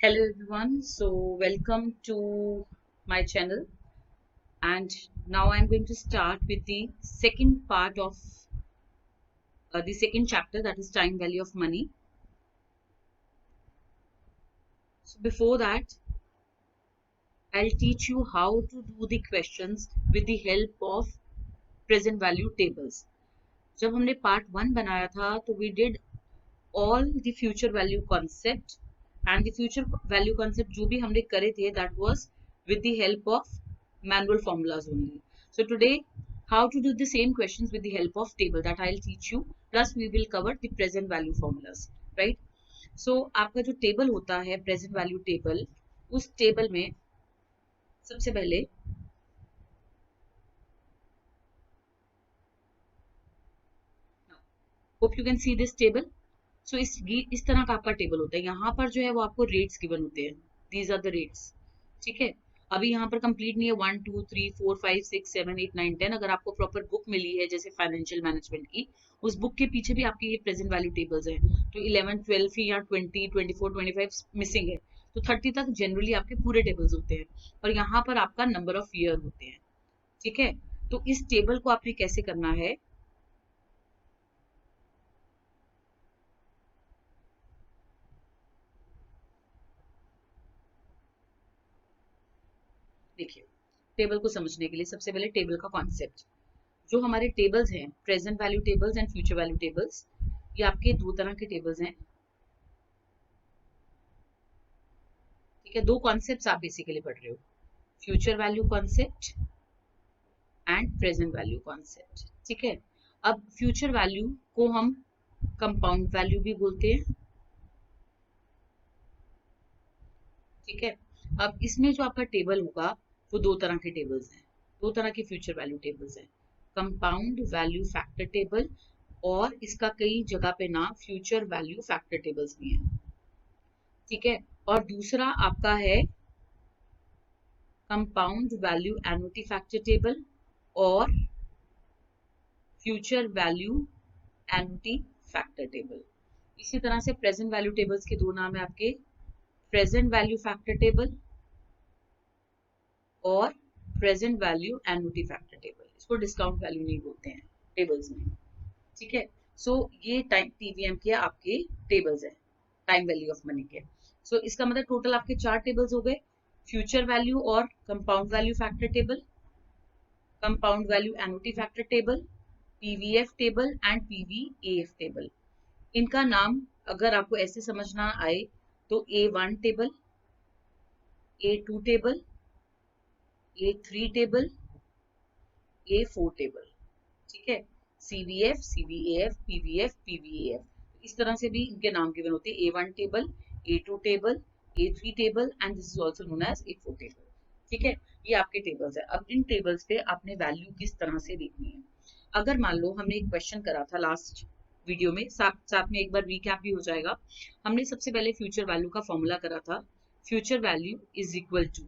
Hello everyone, so welcome to my channel, and now I'm going to start with the second part of the second chapter, that is time value of money. So before that, I'll teach you how to do the questions with the help of present value tables. जब हमने part 1 बनाया था तो we did all the future value concept, and the future value concept जो भी हमने करे थे that was with the help of manual formulas only. So today how to do the same questions with the help of table that I'll teach you, plus we will cover the present value formulas, right? So आपका जो table होता है present value table, उस table में सबसे पहले hope you can see this table. सो इस तरह का आपका टेबल होता है। यहाँ पर जो है वो आपको रेट्स गिवन होते हैं, दीज आर द रेट्स, ठीक है। अभी यहाँ पर कंप्लीट नहीं है 1 2 3 4 5 6 7 8 9 10। अगर आपको प्रॉपर बुक मिली है जैसे फाइनेंशियल मैनेजमेंट की, उस बुक के पीछे भी आपके ये प्रेजेंट वैल्यू टेबल्स हैं। तो 11 12 ही या 20 24 25 मिसिंग है, तो 30 तक जनरली आपके पूरे टेबल्स होते हैं, और यहाँ पर आपका नंबर ऑफ ईयर होते हैं, ठीक है। तो इस टेबल को आपने कैसे करना है, देखिए। टेबल को समझने के लिए सबसे पहले टेबल का कॉन्सेप्ट, जो हमारे टेबल्स हैं present value tables and future value tables, ये आपके दो तरह के टेबल्स हैं, ठीक है। दो कॉन्सेप्ट्स आप बेसिकली पढ़ रहे हो, future value concept and present value concept, ठीक है। अब फ्यूचर वैल्यू को हम कंपाउंड वैल्यू भी बोलते हैं, ठीक है। अब इसमें जो आपका टेबल होगा वो दो तरह के टेबल्स हैं, दो तरह के फ्यूचर वैल्यू टेबल्स हैं, कंपाउंड वैल्यू फैक्टर टेबल, और इसका कई जगह पे नाम फ्यूचर वैल्यू फैक्टर टेबल्स भी हैं, ठीक है। और दूसरा आपका है compound value annuity factor table और future value annuity factor table. इसी तरह से प्रेजेंट वैल्यू टेबल्स के दो नाम है आपके, प्रेजेंट वैल्यू फैक्टर टेबल और present value annuity factor table. इसको डिस्काउंट वैल्यू नहीं बोलते हैं टेबल्स में, ठीक है। सो ये टाइम टीवीएम के आपके टेबल्स हैं, टाइम वैल्यू ऑफ मनी के। सो इसका मतलब टोटल आपके चार टेबल्स हो गए, फ्यूचर वैल्यू और compound value factor table, compound value annuity factor table, PVF table and PVF table. इनका नाम अगर आपको ऐसे समझना आए तो A1 table, A2 table, A3 table, A4 table, ठीक है। CVF, CVAF, PVF, PVAF, इस तरह से भी इनके नाम गिवन होते हैं, A1 table, A2 table, A3 table and this is also known as A4 table, ठीक है। ये आपके टेबल्स है। अब इन टेबल्स पे आपने वैल्यू किस तरह से देखनी है। अगर मान लो हमने एक क्वेश्चन करा था लास्ट वीडियो में, साथ में एक बार रिकैप भी हो जाएगा। हमने सबसे पहले फ्यूचर वैल्यू का फॉर्मूला करा था, future value is equal to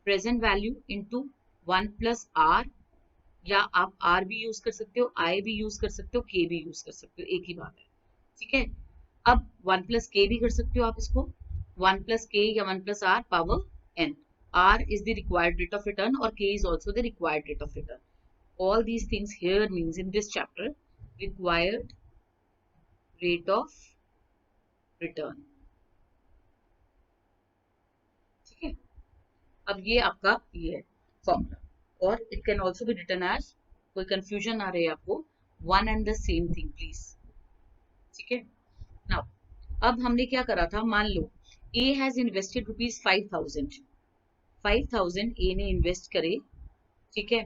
present value into 1 plus r, या आप आर भी यूज कर सकते हो, आई भी यूज कर सकते हो, के भी यूज कर सकते हो, एक ही बात है, ठीक है। अब 1 प्लस के भी कर सकते हो आप इसको, 1 प्लस के या 1 plus are power n. R is the required rate of return or K is also the required rate of return. All these things here means in this chapter required rate of return, ठीक है। अब ये आपका ये है formula, और it can also be written as, कोई confusion आ रही है आपको, one and the same thing please, ठीक है। नाउ अब हमने क्या करा था, मान लो ए हैज इन्वेस्टेड ₹5000, 5000 ए ने इन्वेस्ट करे, ठीक है,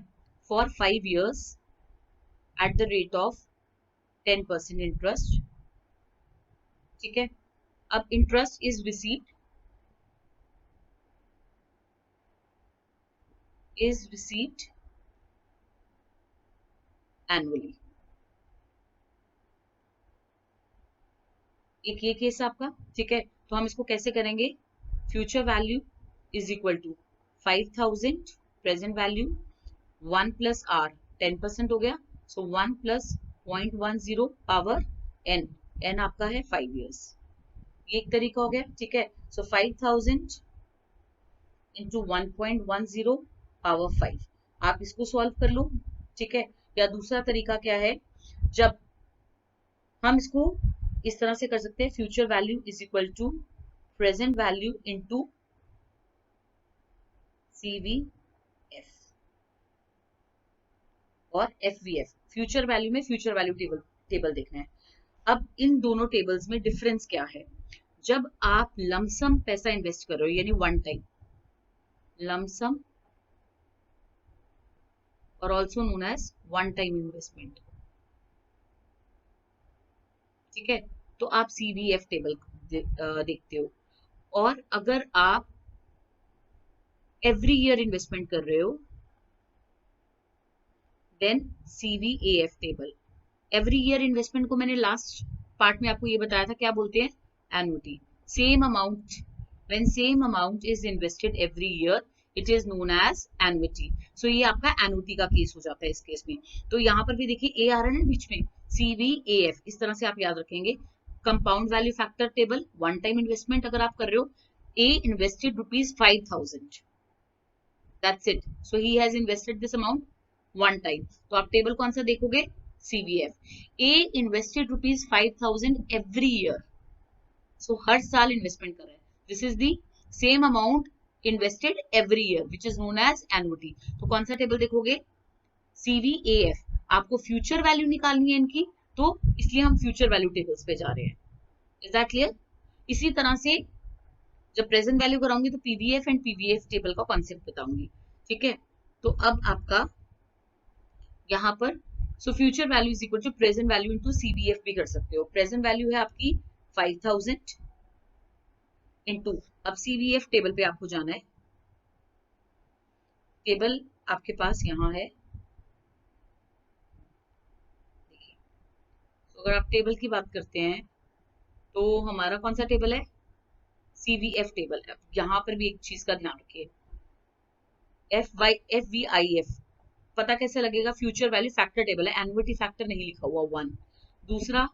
for 5 years eight the rate of 10% interest, ठीक है। अब इंटरेस्ट इज रिसीव्ड एनुअली। एक ये केस आपका, ठीक है। तो हम इसको कैसे करेंगे, future value is equal to 5000 present value, 1 plus r 10% हो गया, so 1 plus 0.10 power n, n आपका है 5 years। ये एक तरीका हो गया, ठीक है। सो 5000 इंटू 1.10 पावर 5, आप इसको सॉल्व कर लो, ठीक है। या दूसरा तरीका क्या है, जब हम इसको इस तरह से कर सकते हैं, future value is equal to present value into CVF और FVF। फ्यूचर वैल्यू में फ्यूचर वैल्यू टेबल देखना है। अब इन दोनों टेबल्स में डिफरेंस क्या है, जब आप लमसम पैसा इन्वेस्ट कर रहे हो यानी वन टाइम लमसम और also known as one time investment, ठीक है, तो आप CVF टेबल देखते हो। और अगर आप एवरी ईयर इन्वेस्टमेंट कर रहे हो then CVAF table. Every year investment को मैंने लास्ट पार्ट में आपको ये बताया था, क्या बोलते हैं, annuity. Same amount, when same amount is invested every year it is known as annuity. So ये आपका एन्युटी का केस हो जाता है इस केस में। तो यहाँ पर भी देखिए ए आ रहा है ना बीच में, CVAF, इस तरह से आप याद रखेंगे। Compound value factor table, one time investment अगर आप कर रहे हो, A invested ₹5,000, that's it, so he has invested this amount one time, तो आप टेबल कौन सा देखोगे, CVF। A invested ₹5,000 every year, so हर साल इन्वेस्टमेंट कर रहा है, this is the same amount invested every year which is known as annuity. तो कौन सा टेबल देखोगे, CVAF। आपको फ्यूचर वैल्यू निकालनी है इनकी, तो इसलिए हम फ्यूचर वैल्यू टेबल्स पे जा रहे हैं। Is that clear? इसी तरह से जब प्रेजेंट वैल्यू कराऊंगी तो PVF एंड PVF टेबल का कॉन्सेप्ट बताऊंगी, ठीक है। तो अब आपका यहाँ पर so future value is equal to present value into CVF भी कर सकते हो। प्रेजेंट वैल्यू है आपकी 5000 इनटू, अब CVF टेबल पे आपको जाना है, टेबल आपके पास यहाँ है, तो अगर आप टेबल की बात करते हैं तो हमारा कौन सा टेबल है, CVF टेबल है। यहाँ पर भी एक चीज का ध्यान रखिए, FVIF पता कैसे लगेगा, फ्यूचर वैल्यू फैक्टर टेबल है, एन्युटी फैक्टर नहीं लिखा हुआ वन। दूसरा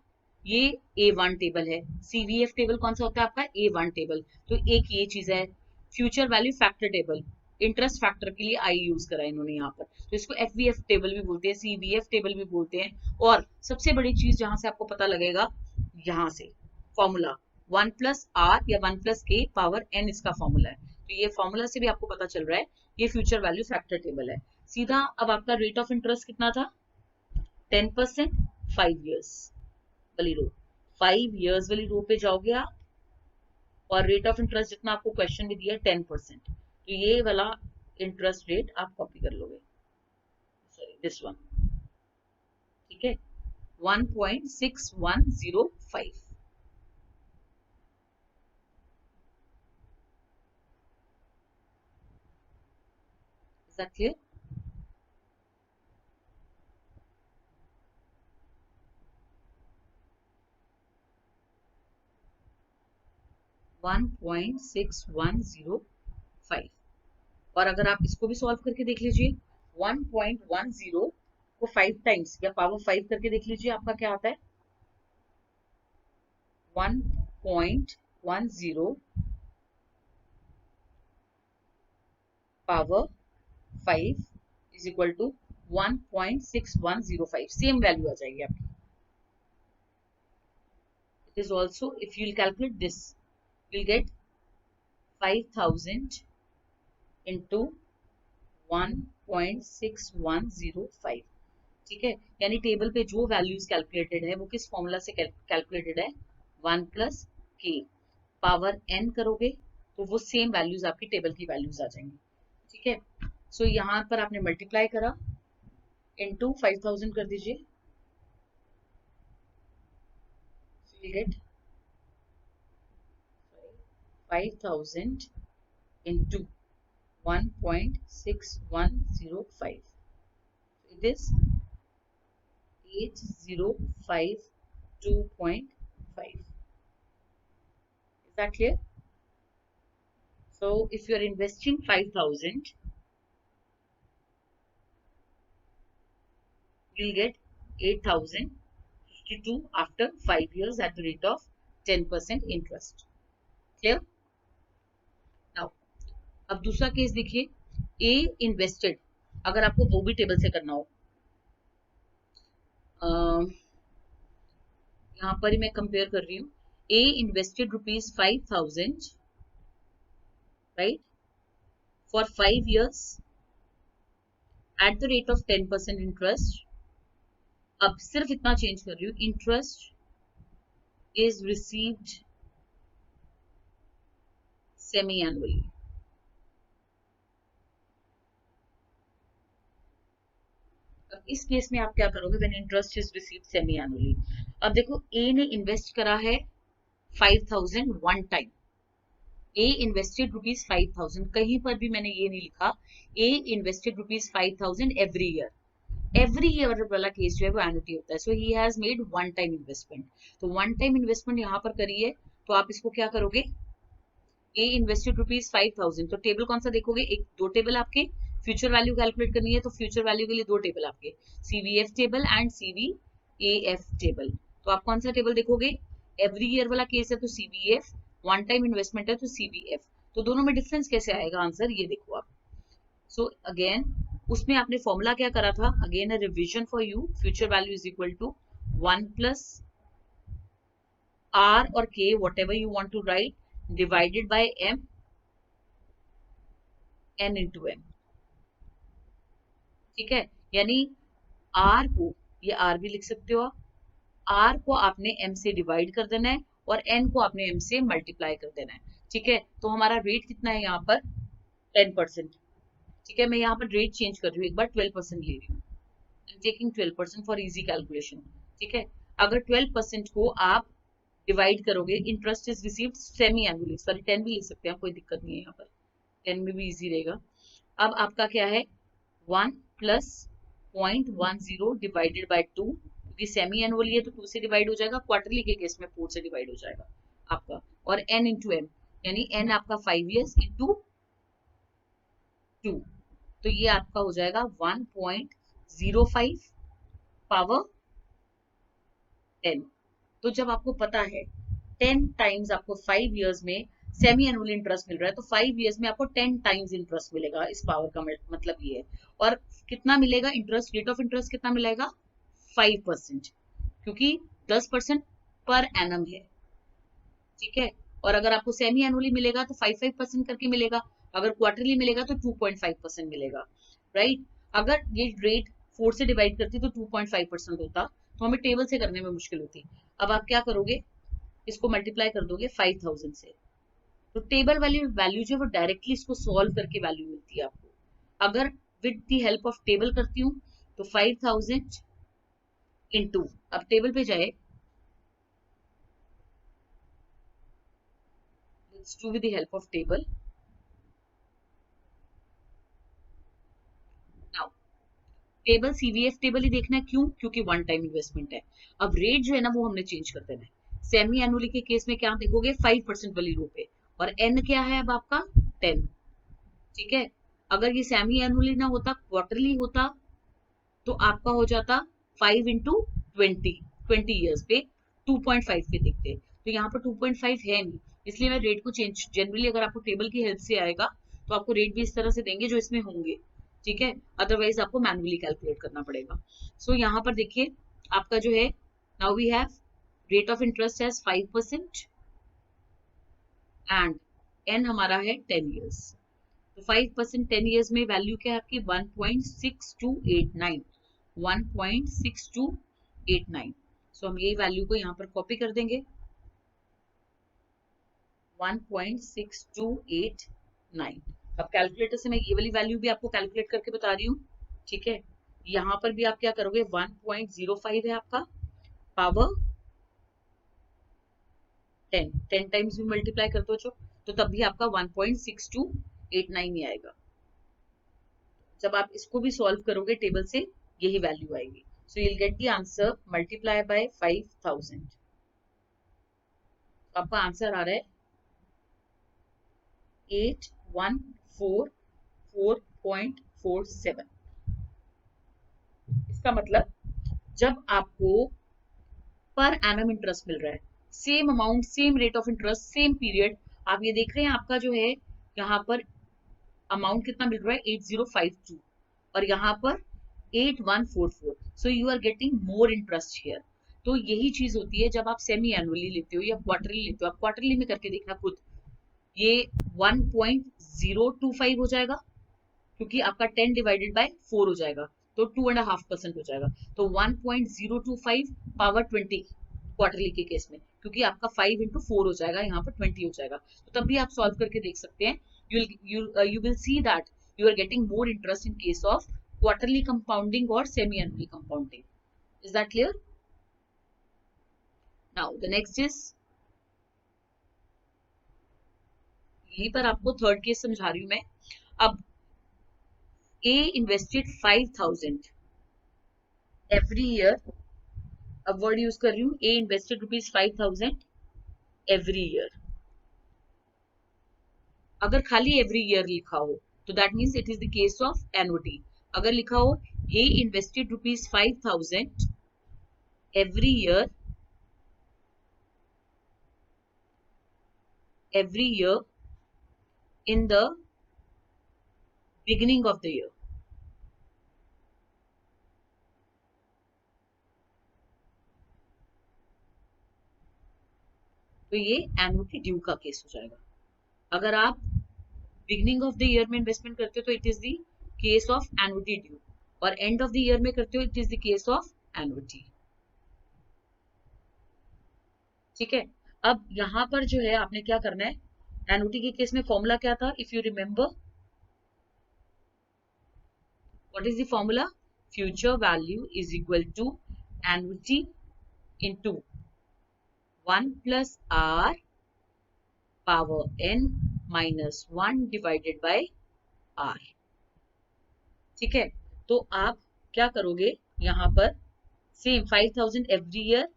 ये A1 टेबल है, CVF टेबल कौन सा होता है आपका, A1 टेबल। तो एक ये चीज है, future value factor table, interest factor के लिए आई यूज करा इन्होंने यहाँ पर, तो इसको FVF टेबल भी बोलते हैं, CVF टेबल भी बोलते हैं। और सबसे बड़ी चीज जहां से आपको पता लगेगा, यहाँ से फॉर्मूला 1+R या 1+K पावर N इसका फॉर्मूला है, तो ये फॉर्मूला से भी आपको पता चल रहा है ये फ्यूचर वैल्यू फैक्टर टेबल है। सीधा अब आपका रेट ऑफ इंटरेस्ट कितना था, 10%, 5 ईयर्स वाली रो, 5 ईयर्स वाली रो पे जाओगे आप, और रेट ऑफ इंटरेस्ट जितना आपको क्वेश्चन में दिया 10%, तो ये वाला इंटरेस्ट रेट आप कॉपी कर लोगे, सॉरी दिस वन, ठीक है, 1.6105। Is that clear? One point six one zero five. और अगर आप इसको भी सॉल्व करके देख लीजिए, 1.10 को 5 टाइम्स या पावर 5 करके देख लीजिए, आपका क्या आता है, 1.10 power 5 is equal to 1.6105, same value आ जाएगी आपकी। It is also, if you will calculate this, will get 5000 into 1.6105, ठीक है। यानी टेबल पे जो वैल्यूज कैलकुलेटेड है वो किस फॉर्मूला से कैलकुलेटेड है, 1+K पावर N करोगे तो वो सेम वैल्यूज आपकी टेबल की वैल्यूज आ जाएंगी, ठीक है। सो यहाँ पर आपने मल्टीप्लाई करा, इनटू 5000 कर दीजिए, gate 5000 into 1.6105, it is 8052.5. Is that clear? So if you are investing 5000, you will get 8052 after 5 years at the rate of 10% interest. Clear? Now अब दूसरा केस देखिए, ए इन्वेस्टेड, अगर आपको वो भी टेबल से करना हो, यहाँ पर ही मैं कंपेयर कर रही हूँ, A invested ₹5,000, right, for 5 years at the rate of 10% interest. अब सिर्फ इतना चेंज कर रही हूँ, interest is received semi annually. अब इस केस में आप क्या करोगे, when interest is received semi annually. अब देखो, ए ने इन्वेस्ट करा है 5,000 वन टाइम, ए इन्वेस्टेड ₹5,000, कहीं पर भी मैंने ये नहीं लिखा ए इन्वेस्टेड ₹5,000 एवरी ईयर वाला केस जो है वो एनुटी होता है। So he has made one time investment, तो वन टाइम इन्वेस्टमेंट यहाँ पर करी है, तो आप इसको क्या करोगे, ए इन्वेस्टेड ₹5,000, तो टेबल कौन सा देखोगे, एक दो टेबल आपके, फ्यूचर वैल्यू कैलकुलेट करनी है तो फ्यूचर वैल्यू के लिए दो टेबल आपके, सीवीएफ टेबल एंड सीवीएएफ टेबल। तो आप कौन सा टेबल देखोगे, एवरी ईयर वाला केस है तो सीवीएफ, वन टाइम इन्वेस्टमेंट है तो सीवीएफ। तो दोनों में डिफरेंस कैसे आएगा आंसर, ये देखो आप। सो अगेन उसमें आपने फॉर्मूला क्या करा था, again a revision for you, future value is equal to 1 plus R or K, whatever you want to write, divided by M, N into M। ठीक है, यानी R को, ये R भी लिख सकते हो आप, R को आपने M से डिवाइड कर देना है और N को आपने M से मल्टीप्लाई कर देना है। ठीक है, तो हमारा रेट कितना है यहाँ पर, 10%। ठीक है, मैं यहाँ पर रेट चेंज कर रही हूँ, एक बार 12% ले रही हूँ, टेकिंग 12% फॉर इजी कैलकुलेशन। ठीक है, अगर 12% को आप डिवाइड करोगे, interest is received semi annually, sorry 10 भी लिख सकते हैं, कोई दिक्कत नहीं है यहाँ पर, 10 में भी इजी रहेगा। अब आपका क्या है, 1 प्लस 0.10 डिवाइडेड बाय 2, क्योंकि सेमी एनुअली है तो 2 से डिवाइड हो जाएगा, क्वार्टरली के केस में 4 से डिवाइड हो जाएगा आपका, और n इंटू एम, यानी n आपका 5 years इंटू 2, तो ये आपका हो जाएगा 1.05 पावर 10। तो जब आपको पता है 10 टाइम्स आपको 5 years में सेमी एनुअल इंटरेस्ट मिल रहा है, तो 5 years में आपको 10 टाइम्स इंटरेस्ट मिलेगा, इस पावर का मतलब ये है। और कितना मिलेगा इंटरेस्ट, रेट ऑफ इंटरेस्ट कितना मिलेगा, 5%, क्योंकि 10% पर एनम है। ठीक है, और अगर आपको सेमी एनुअली मिलेगा तो 5% करके मिलेगा, अगर क्वार्टरली मिलेगा तो 2.5% मिलेगा, राइट। अगर ये रेट 4 से डिवाइड करती तो 2.5% होता, तो हमें टेबल से करने में मुश्किल होती। अब आप क्या करोगे, इसको मल्टीप्लाई कर दोगे 5,000 से, तो टेबल वाली वैल्यू जो है वो डायरेक्टली इसको सॉल्व करके वैल्यू मिलती है आपको। अगर with the help of table करती हूँ तो 5,000 इंटू, अब टेबल पे जाए, let's do with the help of table. Now table CVF table ही देखना है, क्यों, क्योंकि वन टाइम इन्वेस्टमेंट है। अब रेट जो है ना वो हमने चेंज कर देना है, सेमी एनुअली के केस में क्या देखोगे, 5% वाली रो पे, और एन क्या है अब आपका 10। ठीक है, अगर ये सेमी एनुअली ना होता, क्वार्टरली होता, तो आपका हो जाता 5 इंटू 20 ईयर्स पे 2.5 के दिखते, तो यहाँ पर 2.5 है नहीं, इसलिए मैं रेट को चेंज, जनरली अगर आपको टेबल की हेल्प से आएगा तो आपको रेट भी इस तरह से देंगे जो इसमें होंगे। ठीक है, अदरवाइज आपको मैनुअली कैलकुलेट करना पड़ेगा। सो यहाँ पर देखिए आपका जो है, now we have rate of interest as 5% and n हमारा है 10 ईयर्स, तो 5% 10 ईयर्स में वैल्यू क्या है आपकी, 1.6289, 1.6289। सो हम यही वैल्यू को यहाँ पर कॉपी कर देंगे, 1.6289। अब कैलकुलेटर से मैं ये वाली वैल्यू भी आपको कैलकुलेट करके बता रही हूँ। ठीक है, यहाँ पर भी आप क्या करोगे, 1.05 है आपका, पावर 10 टाइम्स भी मल्टीप्लाई कर दो तो तब भी आपका 1.6289 ही आएगा। जब आप इसको भी सॉल्व करोगे टेबल से, यही वैल्यू आएगी। So you will get the answer, multiply by 5,000, आपका आंसर आ रहा है 8144.47। इसका मतलब जब आपको पर एनम इंटरेस्ट मिल रहा है, same amount, same rate of interest, same period. आप ये देख रहे हैं आपका जो है यहाँ पर अमाउंट कितना मिल रहा है 8052 और यहाँ पर 8144। So you are getting more interest here. तो यही चीज होती है जब आप सेमी एनुअली लेते हो या क्वार्टरली लेते हो। आप क्वार्टरली में करके देखना खुद, ये 1.025 हो जाएगा क्योंकि आपका 10 डिवाइडेड बाय 4 हो जाएगा तो 2.5% हो जाएगा। तो 1.025 पावर 20 क्वार्टरली के केस में, क्योंकि आपका 5 इंटू 4 हो जाएगा, यहाँ पर 20 हो जाएगा। तो तब भी आप सॉल्व करके देख सकते हैं। you will see that you are getting more interest in case of quarterly compounding or semi-annually compounding. Is that clear? Now the next is, यहीं पर आपको थर्ड केस समझा रही हूं मैं। अब A invested 5000 every year। अब वर्ड यूज कर रही हूँ, A invested ₹5000 every year। अगर खाली एवरी ईयर लिखा हो तो that means it is the case of annuity. अगर लिखा हो A invested ₹5000 every year in the beginning of the year, तो ये एनुटी ड्यू का केस हो जाएगा। अगर आप बिगिनिंग ऑफ द ईयर में इन्वेस्टमेंट करते हो तो it is the case of annuity due, और एंड ऑफ द ईयर में करते हो it is the case of annuity. ठीक है। अब यहां पर जो है आपने क्या करना है, एनुटी के केस में फॉर्मूला क्या था, if you remember, what is the formula? Future value is equal to annuity into 1 plus are power n minus 1 divided by R. ठीक है। तो आप क्या करोगे, यहाँ पर same 5000 every year,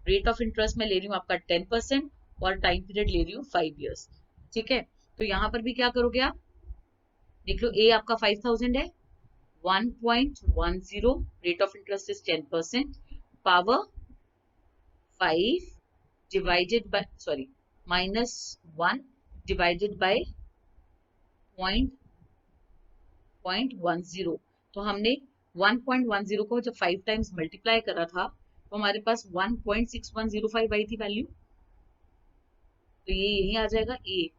rate of interest में ले रही हूँ आपका 10% और टाइम पीरियड ले रही हूँ 5 इयर्स। ठीक है। तो यहाँ पर भी क्या करोगे आप, देख लो ए आपका 5000 है, 1.10, rate of interest is 10%, power 5 divided by minus 1 divided by 0.10। तो हमने 1.10 को जब 5 टाइम्स मल्टीप्लाई करा था तो हमारे पास 1.6105 आई थी वैल्यू। तो ये यही आ जाएगा, ए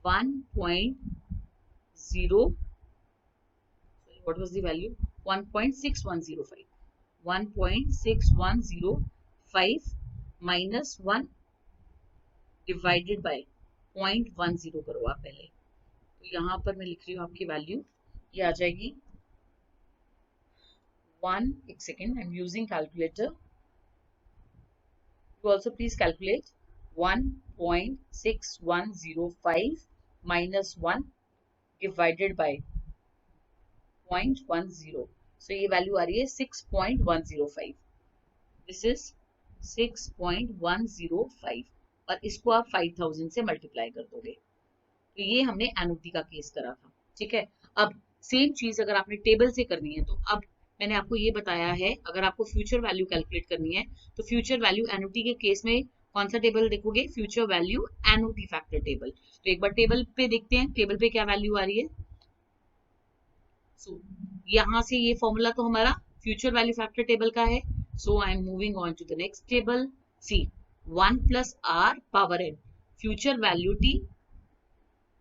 1.0, what was the value, 1.6105, 1.6105 minus 1 divided by 0.10 करो आप पहले। तो यहाँ पर मैं लिख रही हूँ आपकी वैल्यू, ये आ जाएगी 1, एक second, I am using calculator, you also please calculate 1.6105 minus 1 divided by 0.10। so ये वैल्यू आ रही है 6.105। दिस इज 6.105 और इसको आप 5000 से मल्टीप्लाई कर दोगे। तो ये हमने एनुटी का केस करा था। ठीक है। अब सेम चीज अगर आपने टेबल से करनी है, तो अब मैंने आपको ये बताया है, अगर आपको फ्यूचर वैल्यू कैलकुलेट करनी है तो फ्यूचर वैल्यू एनुटी के केस में कौन सा टेबल देखोगे, future value annuity factor table. तो एक बार टेबल पे देखते हैं, टेबल पे क्या वैल्यू आ रही है। सो यहां से ये फॉर्मूला तो हमारा फ्यूचर वैल्यू फैक्टर टेबल का है। So I am moving on to the next table. C 1 plus are power n, future value T,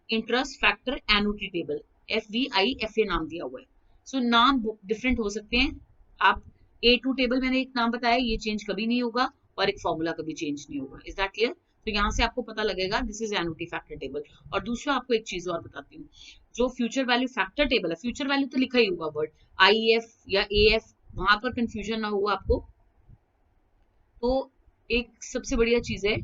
interest factor annuity table, FVIFA नाम दिया हुआ है। सो नाम डिफरेंट हो सकते हैं। आप A2 टेबल मैंने एक नाम बताया, ये चेंज कभी नहीं होगा और एक फॉर्मूला कभी चेंज नहीं होगा। Is that clear? तो यहाँ से आपको पता लगेगा this is annuity factor table. और दूसरा आपको एक चीज और बताती हूँ, जो फ्यूचर वैल्यू फैक्टर टेबल है, फ्यूचर वैल्यू तो लिखा ही होगा वर्ड IF या AF, वहां पर कंफ्यूजन ना होगा आपको। तो एक सबसे बढ़िया चीज है,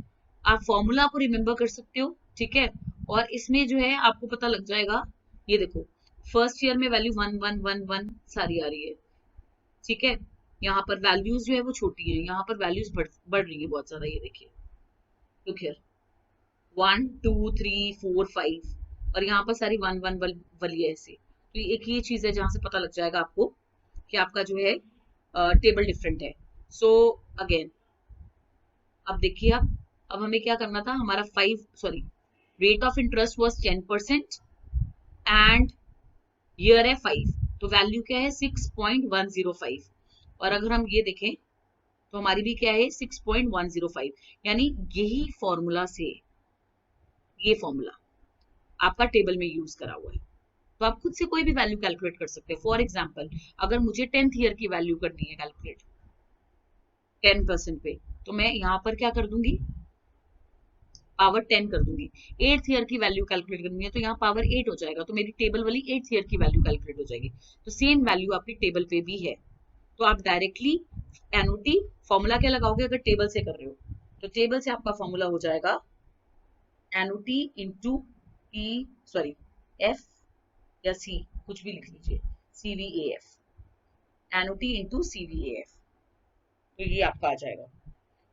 आप फॉर्मूला को रिमेम्बर कर सकते हो। ठीक है। और इसमें जो है आपको पता लग जाएगा, ये देखो फर्स्ट ईयर में वैल्यू 1111 सारी आ रही है। ठीक है। यहाँ पर वैल्यूज जो है वो छोटी है, यहाँ पर वैल्यूज बढ़ रही है बहुत ज्यादा। ये देखिए, लुक हियर, 1 2 3 4 5 और यहाँ पर सारी 1 1 वाली है ऐसे। तो एक ये चीज है जहां से पता लग जाएगा आपको कि आपका जो है टेबल डिफरेंट है। सो अगेन अब देखिए आप, अब हमें क्या करना था, हमारा rate of interest was 10% and year है 5, तो वैल्यू क्या है 6.105। और अगर हम ये देखें तो हमारी भी क्या है 6.105, यानी यही फॉर्मूला से ये फॉर्मूला आपका टेबल में यूज करा हुआ है। तो आप खुद से कोई भी वैल्यू कैलकुलेट कर सकते हैं। फॉर एग्जाम्पल, अगर मुझे 10th ईयर की वैल्यू करनी है कैलकुलेट 10% पे, तो मैं यहाँ पर क्या कर दूंगी, पावर 10 कर दूंगी। 8th ईयर की वैल्यू कैलकुलेट करनी है तो यहाँ पावर 8 हो जाएगा, तो मेरी टेबल वाली 8th ईयर की वैल्यू कैलकुलेट हो जाएगी। तो सेम वैल्यू आपकी टेबल पे भी है, तो आप डायरेक्टली एनओटी फॉर्मूला क्या लगाओगे अगर टेबल से कर रहे हो, तो टेबल से आपका फॉर्मूला हो जाएगा एनओटी इंटू एफ या सी, कुछ भी लिख लीजिए, CVAF, एनओटी इंटू CVAF, तो ये आपका आ जाएगा।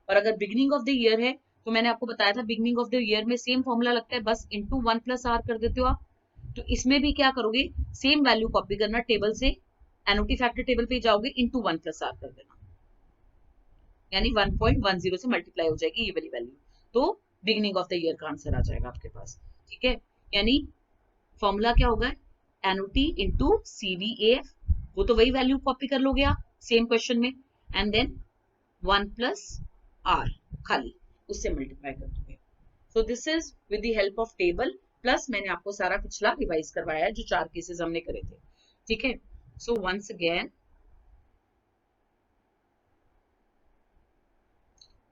और अगर बिगनिंग ऑफ द ईयर है तो मैंने आपको बताया था बिगनिंग ऑफ द ईयर में सेम फॉर्मूला लगता है, बस इंटू 1+R कर देते हो आप। तो इसमें भी क्या करोगे, सेम वैल्यू कॉपी करना टेबल से, एनओटी फैक्टर टेबल पे जाओगे, इंटू 1+R कर देना, यानी 1.10 से मल्टीप्लाई हो जाएगी ये वाली वैल्यू, तो बिगनिंग ऑफ द ईयर का आंसर आ जाएगा आपके पास। ठीक है, यानी फॉर्मूला क्या होगा, एनओटी इंटू CVAF, वो तो वही वैल्यू कॉपी कर लोगे आप सेम क्वेश्चन में, एंड देन 1+R खाली उससे मल्टीप्लाई कर दोगे। सो this is with the help of table, plus मैंने आपको सारा पिछला रिवाइज करवाया है जो 4 केसेस हमने करे थे। ठीक है, सो वंस अगेन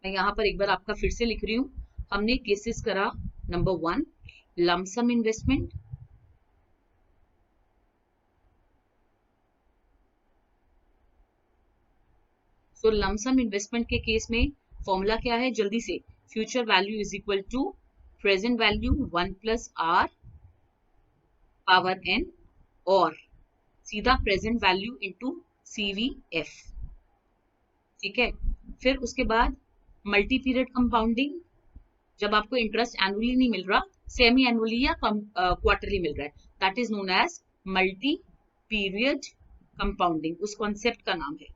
मैं यहाँ पर एक बार आपका फिर से लिख रही हूँ। हमने केसेस करा, number 1 lump sum investment, so lump sum investment के केस में फॉर्मूला क्या है, जल्दी से, future value is equal to present value 1+R power n, और सीधा प्रेजेंट वैल्यू इंटू CVF। ठीक है, फिर उसके बाद मल्टी पीरियड कंपाउंडिंग, जब आपको इंटरेस्ट एनुअली नहीं मिल रहा, सेमी एनुअली या क्वार्टरली मिल रहा है, that is known as multi period compounding, उस कॉन्सेप्ट का नाम है।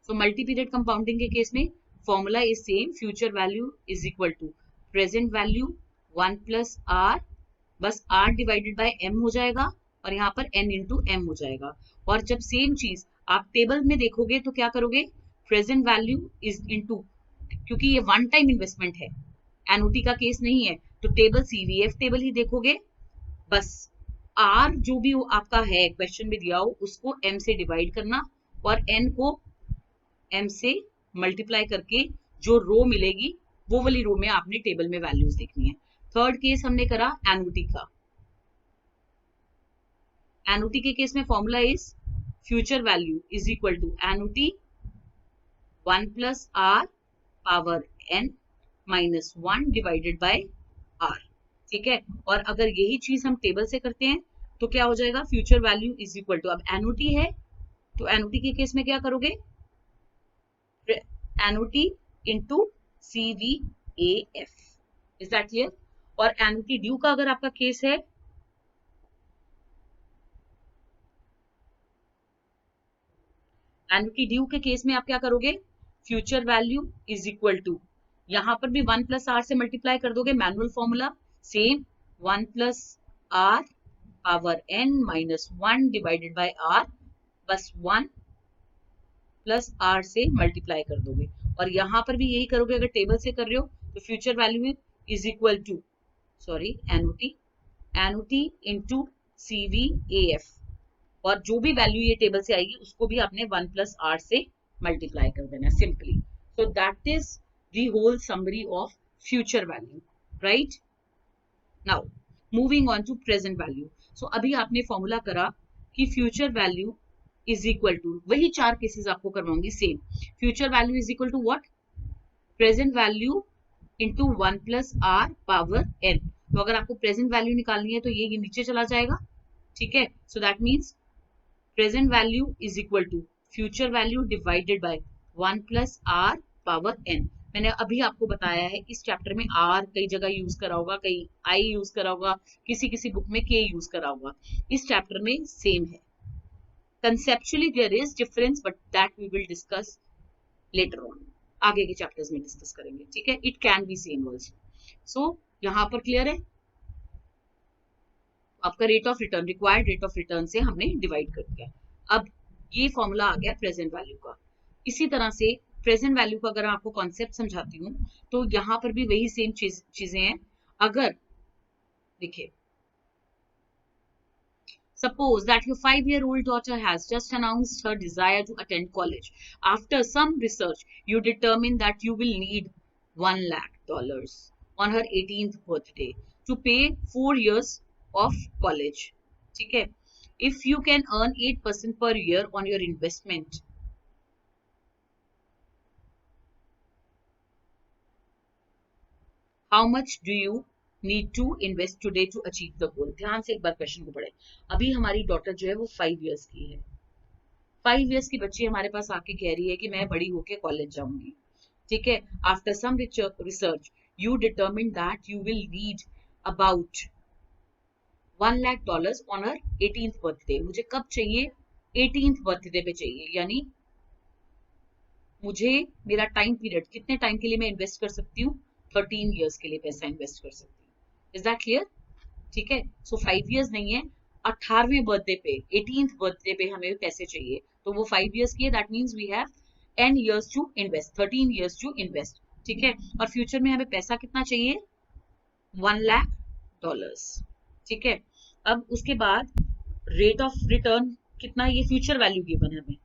तो मल्टी पीरियड कंपाउंडिंग के केस में formula is same, future value is equal to present value 1+R, बस R डिवाइडेड बाय M हो जाएगा, और यहाँ पर N इंटू M हो जाएगा। और जब सेम चीज आप टेबल में देखोगे तो क्या करोगे, प्रेजेंट वैल्यू इज इंटू, क्योंकि ये वन टाइम इन्वेस्टमेंट है, एनओटी का केस नहीं है, तो टेबल CVF टेबल ही देखोगे, बस R जो भी आपका है क्वेश्चन में दिया हो उसको M से डिवाइड करना, और N को M से मल्टीप्लाई करके जो रो मिलेगी वो वाली रो में आपने टेबल में वैल्यूज देखनी है। थर्ड केस हमने करा एनुटी का। एनुटी के केस में formula is future value is equal to annuity 1+R power n -1 divided by R। ठीक है, और अगर यही चीज हम टेबल से करते हैं तो क्या हो जाएगा, future value is equal to, अब एनुटी है तो एनुटी के केस में क्या करोगे, annuity into CVAF, is that clear. और एनुटी ड्यू का अगर आपका केस है, एनुटी ड्यू के केस में आप क्या करोगे, future value is equal to, यहां पर भी 1+R से मल्टीप्लाई कर दोगे, manual formula same, 1+R power n -1 divided by R, बस 1+R से मल्टीप्लाई कर दोगे। और यहां पर भी यही करोगे, अगर टेबल से कर रहे हो तो future value is equal to, annuity into CVAF, और जो भी वैल्यू ये टेबल से आएगी उसको भी आपने 1+R से मल्टीप्लाई कर देना simply. So that is the whole summary of future value, right. Now moving on to present value. So अभी आपने फॉर्मूला करा कि future value is equal to, वही 4 केसेस आपको करवाऊंगी same, future value is equal to what, present value into 1+R power n। तो अगर आपको प्रेजेंट वैल्यू निकालनी है तो ये नीचे चला जाएगा। ठीक है, so that means present value is equal to future value divided by 1+R power n। मैंने अभी आपको बताया है इस चैप्टर में R कई जगह यूज करा होगा, कई I यूज करा होगा, किसी किसी बुक में K यूज करा होगा, इस चैप्टर में सेम है। Conceptually there is difference but that we will discuss later on, आगे के चैप्टर्स में डिस्कस करेंगे, ठीक है। It can be same also. So यहाँ पर क्लियर है, आपका rate of return, required rate of return से हमने डिवाइड कर दिया। अब ये फॉर्मूला आ गया प्रेजेंट वैल्यू का। इसी तरह से प्रेजेंट वैल्यू का अगर आपको कॉन्सेप्ट समझाती हूँ तो यहाँ पर भी वही सेम चीजें हैं। अगर देखिए, suppose that your 5-year-old daughter has just announced her desire to attend college. After some research, you determine that you will need $1 lakh on her 18th birthday to pay 4 years of college. ठीक है? If you can earn 8% per year on your investment, how much do you need to invest today to achieve the goal? ध्यान से एक बार question को पढ़े। अभी हमारी daughter जो है वो 5 years की है। 5 years की बच्ची हमारे पास आके कह रही है कि मैं बड़ी होके कॉलेज जाऊंगी, ठीक है। After some research you determine that you will need about $1 lakh on हर 18th बर्थडे। मुझे कब चाहिए? 18th बर्थडे पे चाहिए, यानी मुझे मेरा टाइम पीरियड, कितने टाइम के लिए मैं इन्वेस्ट कर सकती हूँ? 13 years के लिए पैसा इन्वेस्ट कर सकती हूँ। Is that clear? ठीक है। सो 5 years नहीं है, 18वें बर्थडे पे, 18th बर्थडे पे हमें पैसे चाहिए, तो वो 5 years की है। That means we have 10 years to invest, 13 years to invest, ठीक है। और फ्यूचर में हमें पैसा कितना चाहिए? $1 lakh, ठीक है। अब उसके बाद रेट ऑफ रिटर्न कितना? ये फ्यूचर वैल्यू गिवन है हमें।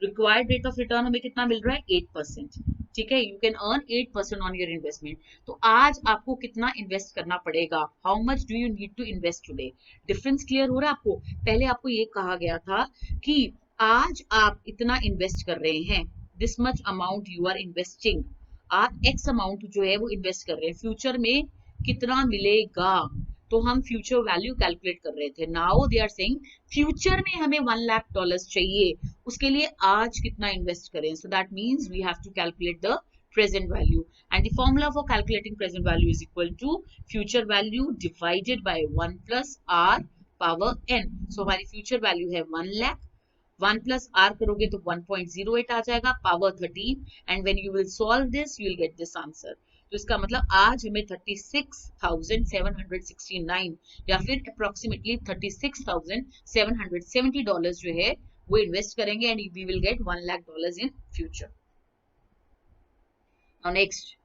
रिक्वायर्ड रेट ऑफ रिटर्न हमें कितना मिल रहा है? 8%, ठीक है। You can earn 8% on your investment. तो आज आपको कितना इन्वेस्ट करना पड़ेगा? How much do you need to invest today? Difference clear हो रहा है आपको? पहले आपको ये कहा गया था कि आज आप इतना इन्वेस्ट कर रहे हैं, this much amount you are investing, आप एक्स अमाउंट जो है वो इन्वेस्ट कर रहे हैं, फ्यूचर में कितना मिलेगा, तो हम फ्यूचर वैल्यू कैलकुलेट कर रहे थे। Now they are saying future में हमें $1 lakh चाहिए, उसके लिए आज कितना इन्वेस्ट करें। So that means we have to calculate the present value, and the formula for calculating present value is equal to future value divided by 1 plus r power n. so हमारी future value है 1 lakh, 1 plus r करोगे तो 1.08 आ जाएगा, power 13, and when you will solve this you will get this answer. तो इसका मतलब आज हमें 36,769 या फिर अप्रोक्सीमेटली $36,770 जो है वो इन्वेस्ट करेंगे, and we will get $1 lakh in future. Now next,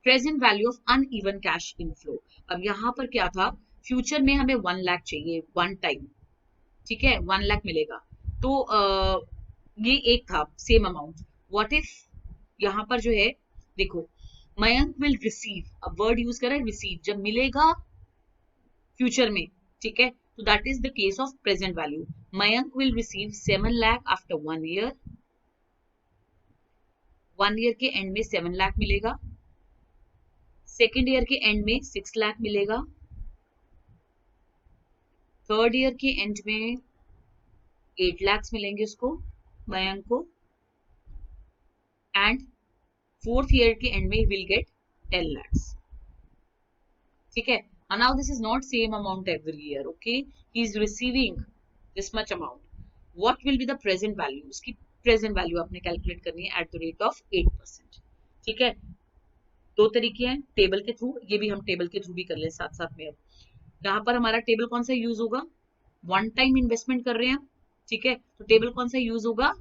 present value of uneven cash inflow. अब यहाँ पर क्या था? फ्यूचर में हमें 1 lakh चाहिए वन टाइम, ठीक है, 1 lakh मिलेगा। तो ये एक था सेम अमाउंट। व्हाट इफ यहाँ पर जो है, देखो, मयंक विल रिसीव, अब वर्ड यूज करें रिसीव, जब मिलेगा फ्यूचर में, ठीक है, तो that is the case of present value. Mayank will receive 7 lakh after 1 year, 1 year के एंड में 7 lakh मिलेगा, सेकेंड ईयर के एंड में 6 lakh मिलेगा, थर्ड ईयर के एंड में 8 lakhs मिलेंगे उसको, मयंक को, एंड फोर्थ ईयर के एंड में विल गेट 10 lakhs, ठीक है। And now this is not same amount every year, okay? He is receiving this much amount. What will be the present value? उसकी present value आपने calculate करनी है at the rate of 8%, ठीक है। दो तरीके हैं, टेबल के थ्रू, ये भी हम टेबल के थ्रू भी कर ले साथ साथ में। अब यहाँ पर हमारा टेबल कौन सा यूज होगा? वन टाइम इन्वेस्टमेंट कर रहे हैं, ठीक है, तो टेबल कौन सा यूज होगा?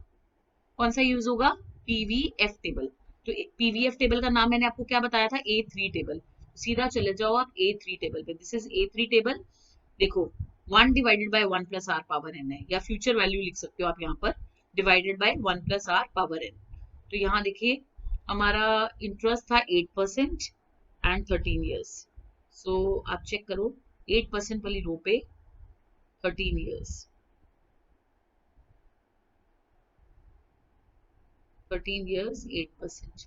कौन सा यूज होगा? PVF table. तो पीवीएफ टेबल का नाम मैंने आपको क्या बताया था? A3 table. सीधा चले जाओ आप A3 टेबल पे। This is A3 table. देखो, 1 divided by 1 plus are power N है, या फ्यूचर वैल्यू लिख सकते हो आप यहाँ पर, divided bye 1 plus are power N. तो यहाँ देखिए हमारा इंटरेस्ट था 8% एंड 13 years। सो आप चेक करो, 8% वाली रो पे 13 years, 13 years 8%,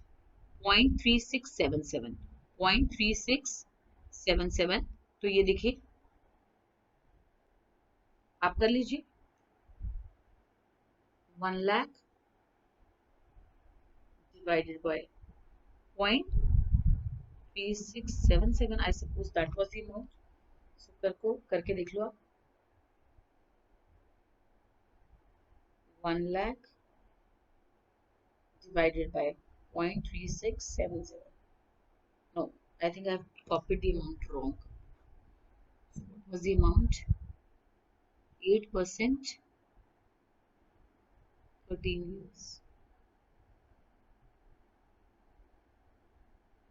0.3677, 0.3677। तो ये देखिए, आप कर लीजिए, 1 lakh divided by 0.3677, I suppose that was the amount. So करके देख लो आप, 1 lakh divided by 0.3670. No, I think I've copied the amount wrong. What was the amount? 8%, 13 years.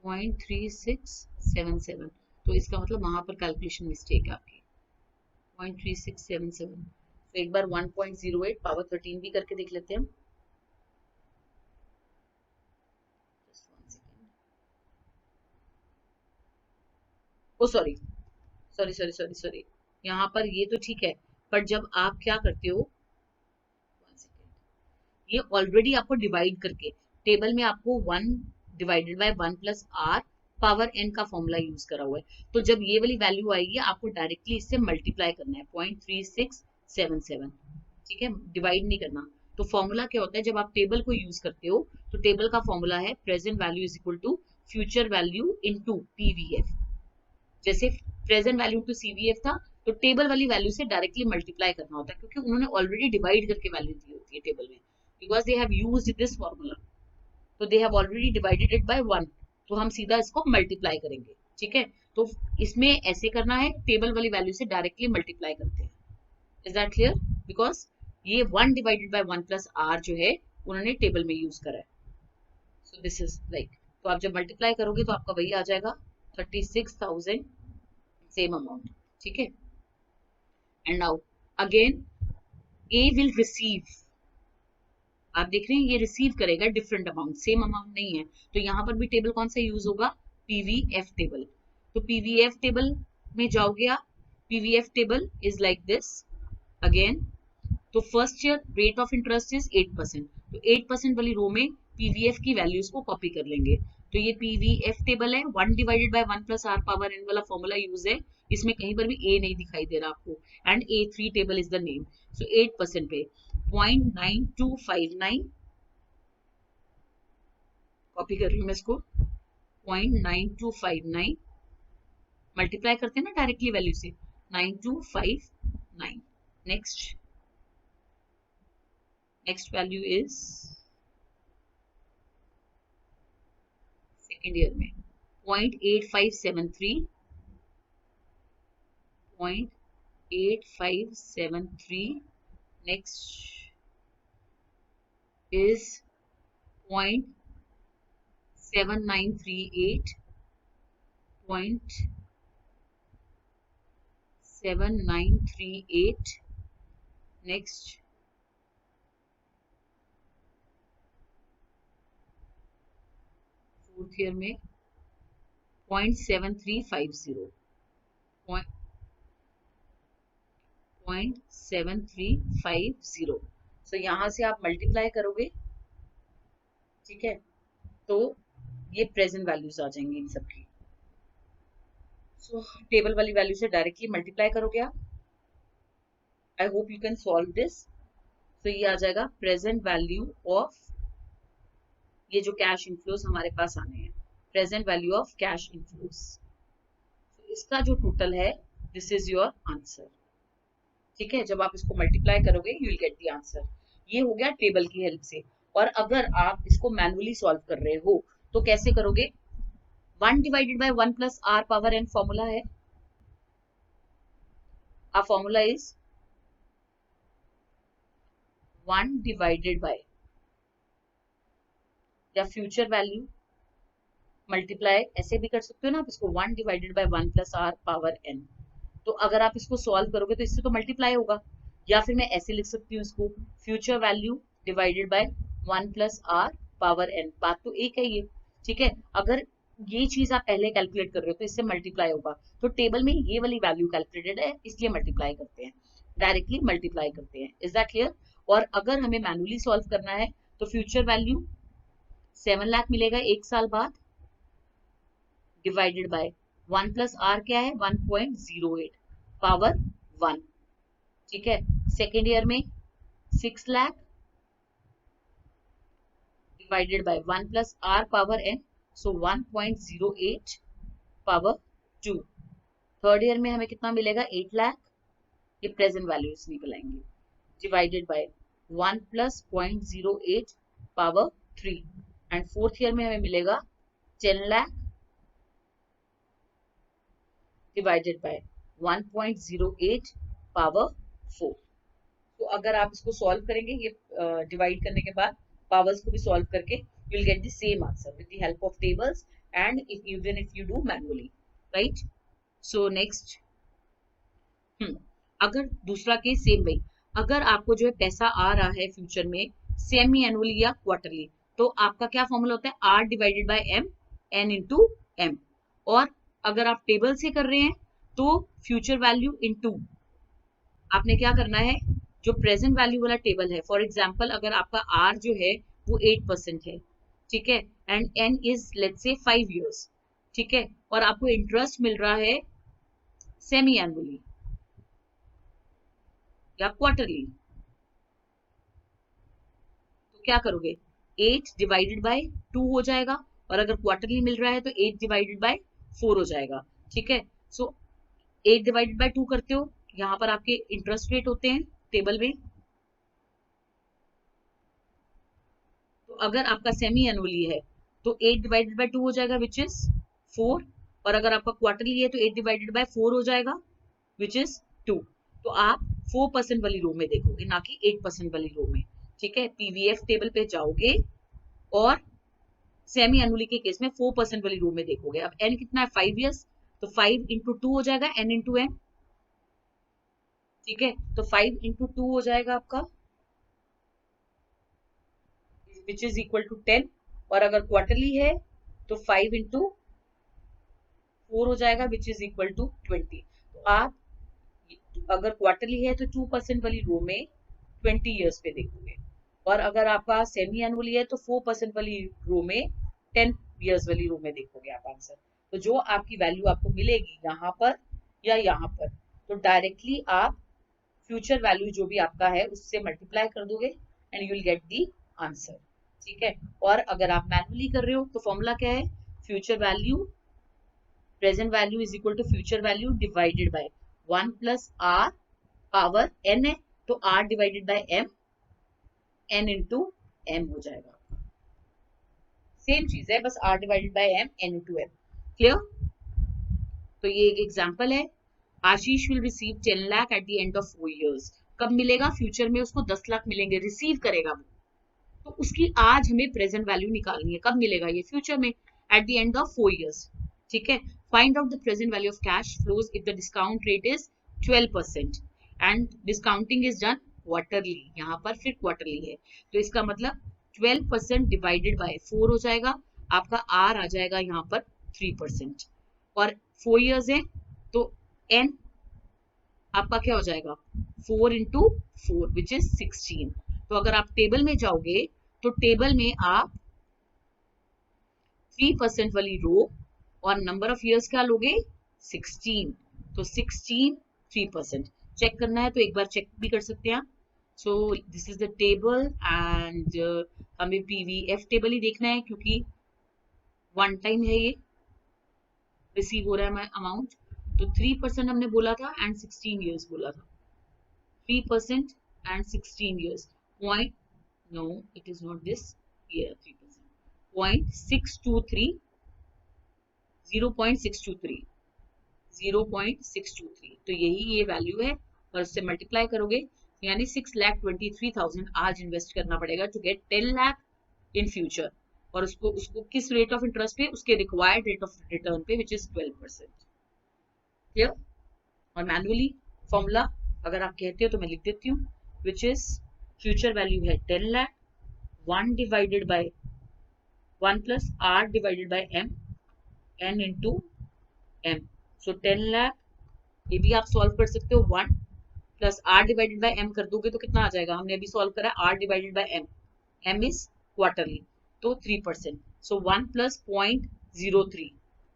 0.3677. तो इसका मतलब वहां पर कैलकुलेशन मिस्टेक है आपकी. 0.3677. तो एक बार 1.08 पावर 13 भी करके देख लेते हैं. Oh sorry sorry sorry sorry sorry, यहाँ पर ये तो ठीक है, पर जब आप क्या करते हो, ये ऑलरेडी आपको डिवाइड करके टेबल में आपको 1 divided by 1 plus are power N का फॉर्मूला यूज करा हुआ है. तो जब ये वाली वैल्यू आएगी आपको डायरेक्टली इससे मल्टीप्लाई करना है 0.3677. ठीक है, डिवाइड नहीं करना. तो फॉर्मूला क्या होता है, जब आप टेबल को यूज करते हो तो टेबल का फॉर्मूला है present value is equal to future value into PVF. जैसे प्रेजेंट वैल्यू टू सीवीएफ था, तो टेबल वाली वैल्यू से डायरेक्टली मल्टीप्लाई करना होता है, क्योंकि उन्होंने ऑलरेडी डिवाइड करके वैल्यू दी होती है टेबल में, because they have used this formula. तो they have already divided it by 1, तो हम सीधा इसको मल्टीप्लाई करेंगे. ठीक है, तो इसमें ऐसे करना है, टेबल वाली वैल्यू से डायरेक्टली मल्टीप्लाई करते हैं. Is that clear? बिकॉज ये 1 डिवाइडेड बाय 1 प्लस आर जो है उन्होंने टेबल में यूज करा है. सो दिस इज लाइक, तो आप जब मल्टीप्लाई करोगे तो आपका वही आ जाएगा 36,000, सेम अमाउंट. ठीक है, and now again A will receive, आप देख रहे हैं ये रिसीव करेगा डिफरेंट अमाउंट, सेम अमाउंट नहीं है. तो यहाँ पर भी टेबल कौन सा यूज होगा? PVF table. तो पीवीएफ टेबल में जाओगे आप, PVF table is like this again. तो first year rate of interest is 8%. तो 8% वाली रो में पीवीएफ की वैल्यूज को कॉपी कर लेंगे. तो ये पीवीएफ टेबल है, 1 divided by 1 plus are power N वाला फॉर्मूला यूज है. इसमें कहीं पर भी ए नहीं दिखाई दे रहा आपको, and A3 table is the name. So 8% पे 0.9259, कॉपी कर रही हूँ मैं इसको, 0.9259 मल्टीप्लाई करते हैं ना डायरेक्टली वैल्यू से, 9259. Next value is second year में 0.8573, 0.8573. next is 0.7938, 0.7938. next fourth year में 0.7350, 0.7350. सो यहां से आप मल्टीप्लाई करोगे, ठीक है, तो ये प्रेजेंट वैल्यूज आ जाएंगे इन सबकी. सो टेबल वाली वैल्यू से डायरेक्टली मल्टीप्लाई करोगे आप. आई hope you can solve this. तो ये आ जाएगा प्रेजेंट वैल्यू ऑफ, ये जो कैश इनफ्लोज हमारे पास आने हैं, present value of cash inflows. इसका जो टोटल है, दिस इज योर आंसर. ठीक है, जब आप इसको मल्टीप्लाई करोगे you will get the answer. ये हो गया टेबल की हेल्प से. और अगर आप इसको मैनुअली सॉल्व कर रहे हो तो कैसे करोगे? 1 divided by 1 plus are power N formula है. our formula is 1 divided by, या फ्यूचर वैल्यू मल्टीप्लाई, ऐसे भी कर सकते हो ना आप इसको, 1 divided by 1 plus are power N. तो अगर आप इसको सॉल्व करोगे तो इससे तो मल्टीप्लाई होगा, या फिर मैं ऐसे लिख सकती हूँ इसको, future value divided bye 1 plus are power N. बात तो एक है ये. ठीक है, अगर ये चीज आप पहले कैलकुलेट कर रहे हो तो इससे मल्टीप्लाई होगा. तो टेबल में ये वाली वैल्यू कैलकुलेटेड है, इसलिए मल्टीप्लाई करते हैं, डायरेक्टली मल्टीप्लाई करते हैं. Is that clear? और अगर हमें मैनुअली सॉल्व करना है तो फ्यूचर वैल्यू 7 लाख मिलेगा 1 साल बाद, डिवाइडेड बाय 1 प्लस आर क्या है, 1.08 पावर 1. ठीक है, सेकेंड ईयर में 6 lakh divided bye 1 plus are power N, so 1.08 power 2. Third year में हमें कितना मिलेगा, 8 लाख, ये प्रेजेंट वैल्यूज निकल आएंगे, divided by 1 plus 0.08 power 3 and fourth year में हमें मिलेगा 10 लाख डिवाइडेड बाय 1.08 पावर 4। तो अगर आप इसको सॉल्व करेंगे, ये डिवाइड करने के बाद पावर्स को भी सॉल्व करके you will get the same answer with the help of tables and if you do manually, right. So next, अगर दूसरा केस सेम भाई, अगर आपको जो है पैसा आ रहा है फ्यूचर में सेमी एनुअली या क्वार्टरली, तो आपका क्या फॉर्मूला होता है, R divided by M, N into M. और अगर आप टेबल से कर रहे हैं तो फ्यूचर वैल्यू इंटू, आपने क्या करना है, जो प्रेजेंट वैल्यू वाला टेबल है, फॉर एग्जाम्पल अगर आपका आर जो है वो 8% है, ठीक है, and N is let's say 5 years, ठीक है, और आपको इंटरेस्ट मिल रहा है सेमी एनुअली या क्वार्टरली, तो क्या करोगे, 8 डिवाइडेड बाय 2 हो जाएगा, और अगर क्वार्टरली मिल रहा है तो 8 डिवाइडेड बाय 4 हो जाएगा, ठीक है। सो 8 डिवाइडेड बाय 2 करते हो, यहाँ पर आपके इंटरेस्ट रेट होते हैं टेबल में। तो अगर आपका सेमी एनुअली है तो 8 डिवाइडेड बाय 2 हो जाएगा विच इज 4, और अगर आपका क्वार्टरली है तो 8 डिवाइडेड बाय 4 हो जाएगा विच इज 2। तो आप 4% वाली रो में देखोगे, ना कि 8% वाली रो में, ठीक है। पीवीएफ टेबल पे जाओगे और सेमी एनुअली के केस में 4% वाली रो में देखोगे। अब एन कितना है, 5 years, तो 5 इंटू 2 हो जाएगा एन इंटू एन, ठीक है। तो 5 इंटू 2 हो जाएगा आपका विच इज इक्वल टू 10, और अगर क्वार्टरली है तो 5 इंटू 4 हो जाएगा विच इज इक्वल टू 20। तो आप अगर क्वार्टरली है तो 2% वाली रो में 20 years पे देखोगे, और अगर आपका सेमी एनुअली है तो 4% वाली रो में 10 years वाली रो में देखोगे आप आंसर। तो जो आपकी वैल्यू आपको मिलेगी यहाँ पर या यहाँ पर, तो डायरेक्टली आप फ्यूचर वैल्यू जो भी आपका है उससे मल्टीप्लाई कर दोगे and you will get the answer, ठीक है। और अगर आप मैनुअली कर रहे हो तो फॉर्मूला क्या है, future value, present value is equal to future value divided bye 1 plus are power N है, तो R divided by M, N into M हो जाएगा। सेम चीज है, बस R divided by M, N into M. Clear. तो ये एक एग्जांपल है, Ashish will receive 10 lakh at the end of 4 years। कब मिलेगा, फ्यूचर में उसको 10 लाख मिलेंगे, रिसीव करेगा वो, तो उसकी आज हमें प्रेजेंट वैल्यू निकालनी है, कब मिलेगा ये, फ्यूचर में, eight the end of 4 years, ठीक है। Find out the present value of cash flows if the discount rate is 12% and discounting is done quarterly, यहाँ पर फिर क्वार्टरली है, तो इसका मतलब 12% डिवाइडेड बाय 4 हो जाएगा, आपका आर आ जाएगा यहाँ पर 3%, और 4 years है तो एन आपका क्या हो जाएगा, 4 इंटू 4 विच इज 16। तो अगर आप टेबल में जाओगे तो टेबल में आप 3% वाली रो और नंबर ऑफ इयर्स क्या लोगे, 16, तो 16 3%। चेक करना है तो एक बार चेक भी कर सकते हैं आप। सो this is the table and हमें पीवीएफ टेबल ही देखना है क्योंकि वन टाइम है ये, रिसीव हो रहा है अमाउंट, तो 3% हमने बोला था एंड 16 years बोला था, 3% and 16 years, point, no it is not this, yeah 3%, 0.623, 0.623, 0.623, तो यही ये वैल्यू है, और उससे मल्टीप्लाई करोगे यानी 6,23,000 आज इन्वेस्ट करना पड़ेगा to get 10 lakh in future, और उसको उसको किस रेट ऑफ इंटरेस्ट पे, उसके रिक्वायर्ड रेट ऑफ रिटर्न पे विच इज 12%। क्लियर। और मैनुअली फॉर्मूला अगर आप कहते हो तो मैं लिख देती हूँ, विच इज फ्यूचर वैल्यू है 10 lakh, 1 divided by 1 plus R divided by M, N into M. So 10 lakh, ये भी आप सॉल्व कर सकते हो, 1 plus R divided by M कर दोगे तो कितना आ जाएगा, हमने अभी सॉल्व करा R divided by M, M is quarterly, तो 3%, सो 1 प्लस 0.03,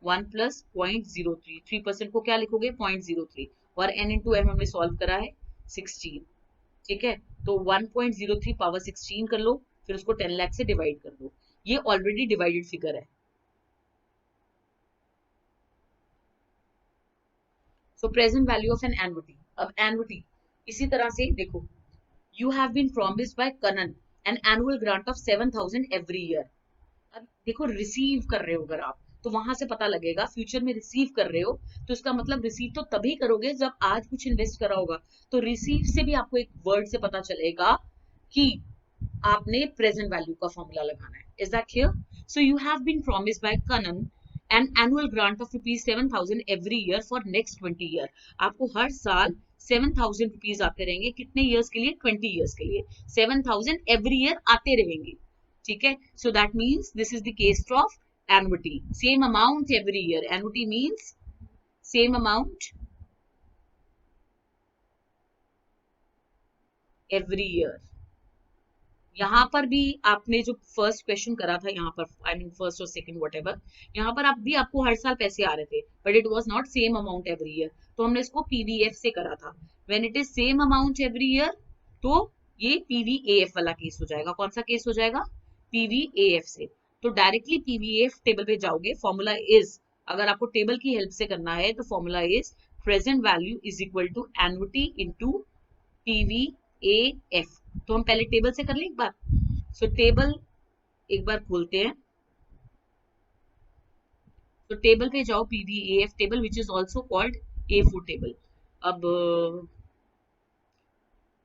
1 प्लस 0.03, 3% को क्या लिखोगे 0.03, और n इंटू एम हमने सॉल्व करा है 16, ठीक है। तो 1.03 पावर 16 कर लो, फिर उसको 10 लाख से डिवाइड कर दो, ये ऑलरेडी डिवाइडेड फिगर है। So present value of an annuity, अब एन्युटी इसी तरह से देखो, you have been promised by Kanan an annual grant of 7,000 every year. अब देखो रिसीव कर रहे हो अगर आप, तो वहां से पता लगेगा फ्यूचर में रिसीव कर रहे हो, तो इसका मतलब रिसीव तो तभी करोगे जब आज कुछ इन्वेस्ट करा होगा। तो रिसीव से भी आपको एक वर्ड से पता चलेगा कि आपने प्रेजेंट वैल्यू का फॉर्मूला लगाना है। Is that clear? So you have been promised by Kanan an annual grant of ₹7,000 every year for next 20 year. आपको हर साल 7,000 रुपीज आते रहेंगे। कितने ईयर्स के लिए? 20 ईयर्स के लिए 7,000 एवरी ईयर आते रहेंगे। ठीक है, so that means this is the case of annuity. Same amount every year. Annuity means same amount every year. यहाँ पर भी आपने जो फर्स्ट क्वेश्चन करा था, यहाँ पर आई मीन फर्स्ट और सेकंड वट एवर, यहाँ पर आप भी आपको हर साल पैसे आ रहे थे, but it was not same amount every year, तो हमने इसको पीवीएफ से करा था। When it is same amount every year, तो ये पीवीएफ वाला केस हो जाएगा। कौन सा केस हो जाएगा? पीवीएफ से। तो डायरेक्टली पीवीएफ टेबल पे जाओगे, फॉर्मूला इज, अगर आपको टेबल की हेल्प से करना है तो formula is present value is equal to annuity into PVF. तो हम पहले टेबल से कर लें एक बार। सो टेबल एक बार खोलते हैं। तो टेबल पे जाओ, PVF table which is also called A4 table. अब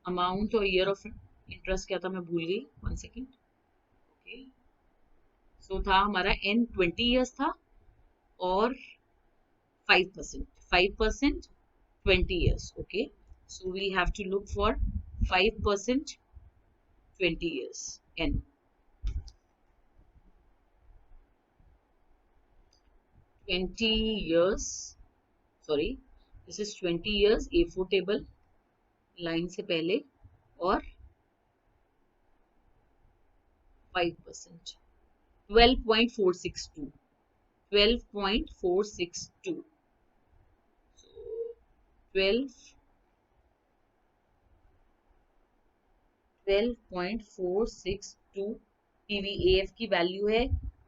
अमाउंट और ईयर ऑफ इंटरेस्ट क्या था मैं भूल गई, 1 सेकेंड। ओके, सो था हमारा N 20 ईयर्स था और 5%, 5% 20 years. Okay, so we have to look for 5% 20 years N. 20 years, sorry, this is 20 years A4 table, line से पहले, और 5%, 12.462, 12.462, 12.462 पीवीएफ की वैल्यू है।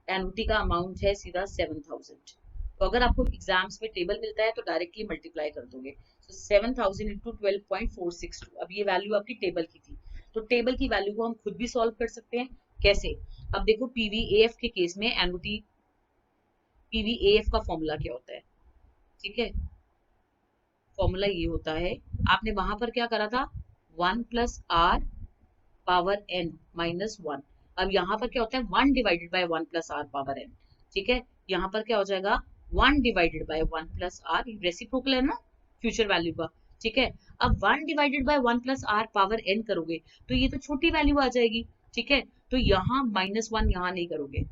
एन्युटी का अमाउंट है सीधा 7,000। तो अगर आपको एग्जाम्स में टेबल मिलता है तो डायरेक्टली मल्टीप्लाई कर दोगे। तो 7,000 इंटू 12.462। अब ये वैल्यू आपकी टेबल की थी, तो टेबल की वैल्यू को हम खुद भी सॉल्व कर सकते हैं। कैसे? अब देखो पीवीएफ के केस में एन्युटी, पीवीएफ का फॉर्मूला क्या होता है? ठीक है, फॉर्मूला ये होता है, आपने वहां पर क्या करा था, 1 plus are power N minus 1। अब यहाँ पर क्या होता है, 1 divided by 1 plus are power N. ठीक है, यहाँ पर क्या हो जाएगा, 1 divided by 1 plus R, reciprocal है ना फ्यूचर वैल्यू का। ठीक है, अब 1 divided by 1 plus are power N करोगे तो ये तो छोटी वैल्यू आ जाएगी। ठीक है, तो यहाँ -1 यहाँ नहीं करोगे,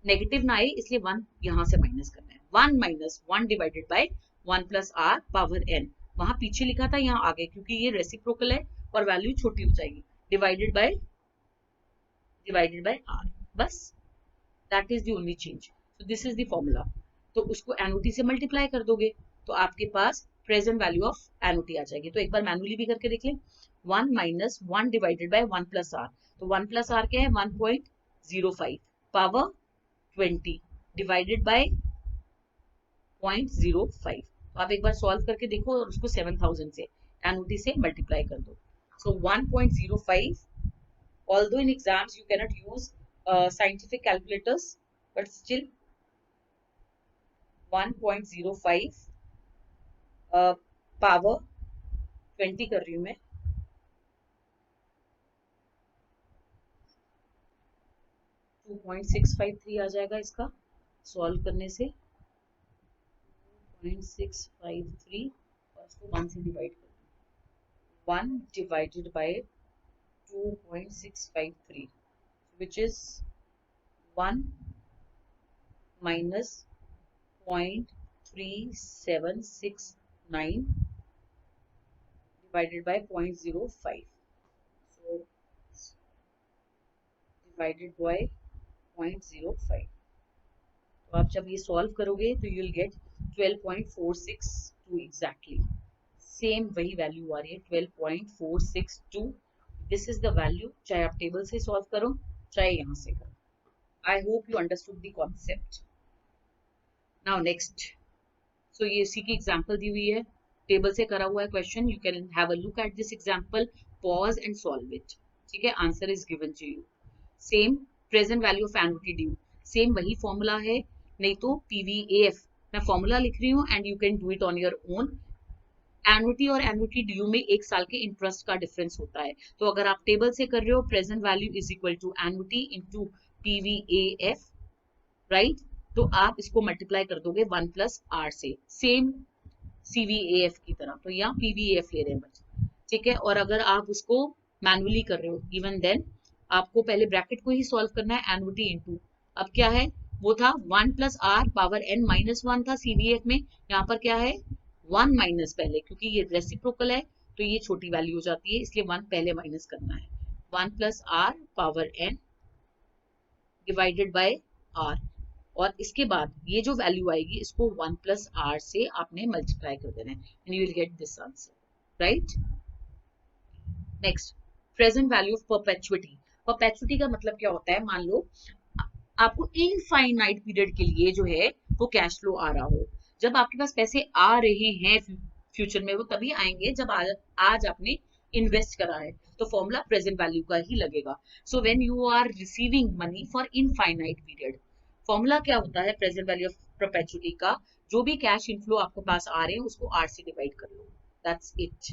नेगेटिव ना आए इसलिए 1 यहाँ से माइनस करना है। 1 minus 1 divided by 1 plus are power N, वहां पीछे लिखा था यहाँ आगे, क्योंकि ये रेसिप्रोकल है और वैल्यू छोटी हो जाएगी, डिवाइडेड बाय आर, बस that is the only change. So this is the formula. तो उसको एन्युटी से मल्टीप्लाई कर दोगे तो आपके पास प्रेजेंट वैल्यू ऑफ एन्युटी आ जाएगी। तो एक बार मैनुअली भी करके देख लें। 1 minus 1 divided by 1 plus R, तो 1 प्लस आर क्या है, 1.05 पावर 20 डिवाइडेड बाय 0.05। तो आप एक बार सॉल्व करके देखो और उसको 7,000 से एन्युटी से मल्टीप्लाई कर दो। सो 1.05, although in exams you cannot use scientific calculators, but still 1.05 power 20 कर रही हूँ मैं, 2.653 आ जाएगा इसका सॉल्व करने से, 0.653 और इसको 1 से डिवाइड कर दो, 1 divided by 2.653 which is 1 minus 0.3769 divided by 0.05, so divided by 0.05। तो आप जब ये सॉल्व करोगे तो you will gate 12.462 exactly, same वही वैल्यू आ रही है 12.462। दिस इज द वैल्यू, चाहे आप टेबल से सॉल्व करो चाहे यहाँ से करो। I hope you understood the concept. Now next, so ये इसी की एग्जांपल दी हुई है, टेबल से करा हुआ है question. You can have a look at this example, pause and solve it. ठीक है, answer is given to you. Same present value of annuity due, same वही फॉर्मूला है, नहीं तो पीवीएएफ मैं फॉर्मूला लिख रही हूँ and you can do it on your own. Annuity और एन्युटी ड्यू में एक साल के इंटरेस्ट का डिफरेंस होता है, तो अगर आप टेबल से कर रहे हो present value is equal to annuity into PVAF, right, तो आप इसको मल्टीप्लाई कर दोगे 1+r से, सेम सीवीएएफ की तरह, तो यहाँ पीवीएएफ ले रहे हैं बच्चे, ठीक है। और अगर आप उसको मैनुअली कर रहे हो इवन देन आपको पहले ब्रैकेट को ही सॉल्व करना है, एन्युटी इनटू, अब क्या है, वो था 1+r पावर n -1 था सीवीएफ में, यहाँ पर क्या है 1 माइनस, पहले क्योंकि ये रेसिप्रोकल है तो ये छोटी वैल्यू हो जाती है, इसलिए 1 पहले माइनस करना है, 1+r power n divided by r, और इसके बाद ये जो वैल्यू आएगी इसको 1+r से आपने मल्टीप्लाई कर देना है and you will get this answer, right. Next, present value of perpetuity. Perpetuity का मतलब क्या होता है, मान लो आपको इनफाइनाइट पीरियड के लिए जो है वो कैश फ्लो आ रहा हो, जब आपके पास पैसे आ रहे हैं फ्यूचर में, वो तभी आएंगे जब आज आपने इन्वेस्ट करा है, तो फॉर्मूला प्रेजेंट वैल्यू का ही लगेगा। So when you are receiving money for infinite period, formula क्या होता है प्रेजेंट वैल्यू ऑफ परपेचुइटी का, जो भी कैश इनफ्लो आपके पास आ रहे हैं उसको r से डिवाइड कर लो, that's it.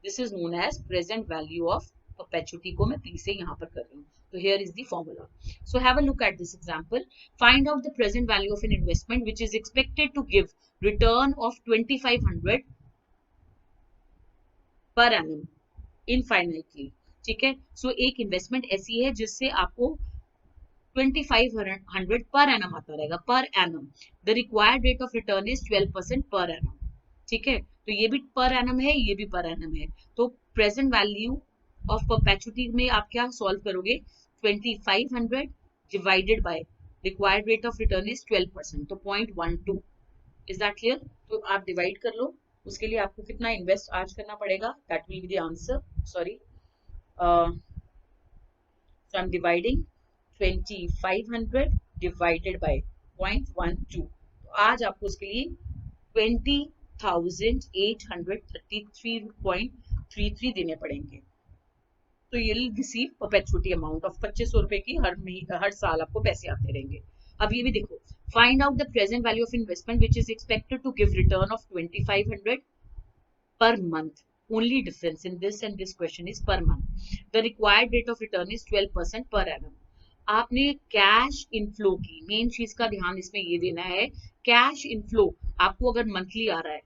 This is known as present value of perpetuity को मैं p से यहाँ पर कर रही हूँ, तो here is the formula. So have a look at this example. Find out the present value of an investment which is expected to give return of 2500 per annum infinitely, ठीक है। सो एक इन्वेस्टमेंट ऐसी है जिससे आपको 2500 पर एनम आता रहेगा, per annum. The required rate of return is 12% per annum, ठीक है, तो ये भी पर एनम है, ये भी पर एनम है, तो प्रेजेंट वैल्यू ऑफ परपेचुइटी में आप क्या सॉल्व करोगे, 2500 divided by required rate of return is 12%, तो 0.12, इज दैट क्लियर। तो आप डिवाइड कर लो, उसके लिए आपको कितना इन्वेस्ट आज करना पड़ेगा, that will be the answer, sorry, so I'm dividing 2500 divided by 0.12, तो आज आपको उसके लिए 20,833.33 देने पड़ेंगे, तो ये रिसीव परपेचुइटी अमाउंट ऑफ 2500 रुपए की हर साल आपको पैसे आते रहेंगे। अब ये भी देखो, find out the present value of investment which is expected to give return of 2500 per month. Only difference in this and this question is per month. The required rate of return is 12% per annum. आपने cash inflow की main चीज का ध्यान इसमें ये देना है, cash inflow आपको अगर मंथली आ रहा है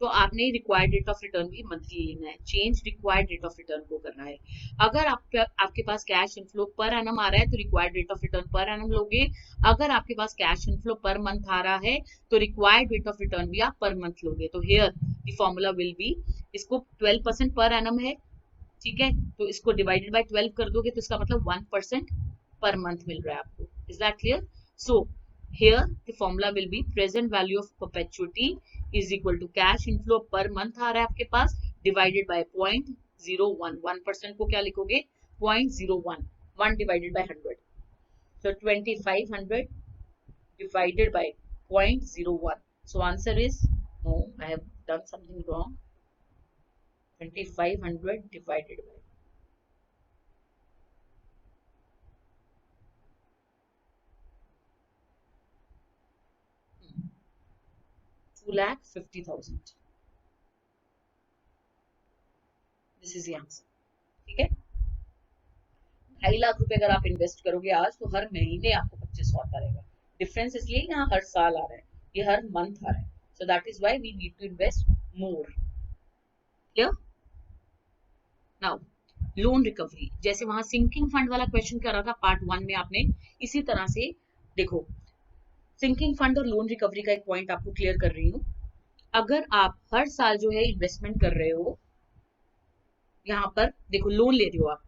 तो आपने रिक्वायर्ड रेट ऑफ रिटर्न भी मंथली लेना है, change required rate of return को करना है। अगर आपके पास कैश इनफ्लो पर एनम आ रहा है तो required rate of return per annum लोगे, अगर आपके पास कैश इनफ्लो पर मंथ आ रहा है तो रिक्वायर्ड रेट ऑफ रिटर्न भी आप पर मंथ लोगे, तो here the formula will be, इसको 12% पर एनम है, ठीक है, तो इसको डिवाइडेड बाय 12 कर दोगे तो इसका मतलब 1% पर मंथ मिल रहा है आपको, is that clear. So here the formula will be present value of perpetuity is equal to cash inflow per month आ रहा है आपके पास divided by 0.01, 1% को क्या लिखोगे 0.01, 1 divided by 100, so 2500 divided by 0.01, so answer is no, I have done something wrong, 2500 divided by 2,50,000, this is the answer, ठीक है। 2.5 लाख रुपए अगर आप इन्वेस्ट करोगे आज तो हर महीने आपको 2500 आता रहेगा, डिफरेंस इसलिए यहाँ हर साल आ रहा है, ये हर मंथ आ रहा है, so that is why we need to invest more, clear. Now loan recovery, जैसे वहां सिंकिंग फंड वाला क्वेश्चन कर रहा था पार्ट 1 में, आपने इसी तरह से देखो, सिंकिंग फंड और लोन रिकवरी का एक पॉइंट आपको क्लियर कर रही हूँ। अगर आप हर साल जो है इन्वेस्टमेंट कर रहे हो, यहाँ पर देखो लोन ले रहे हो आप,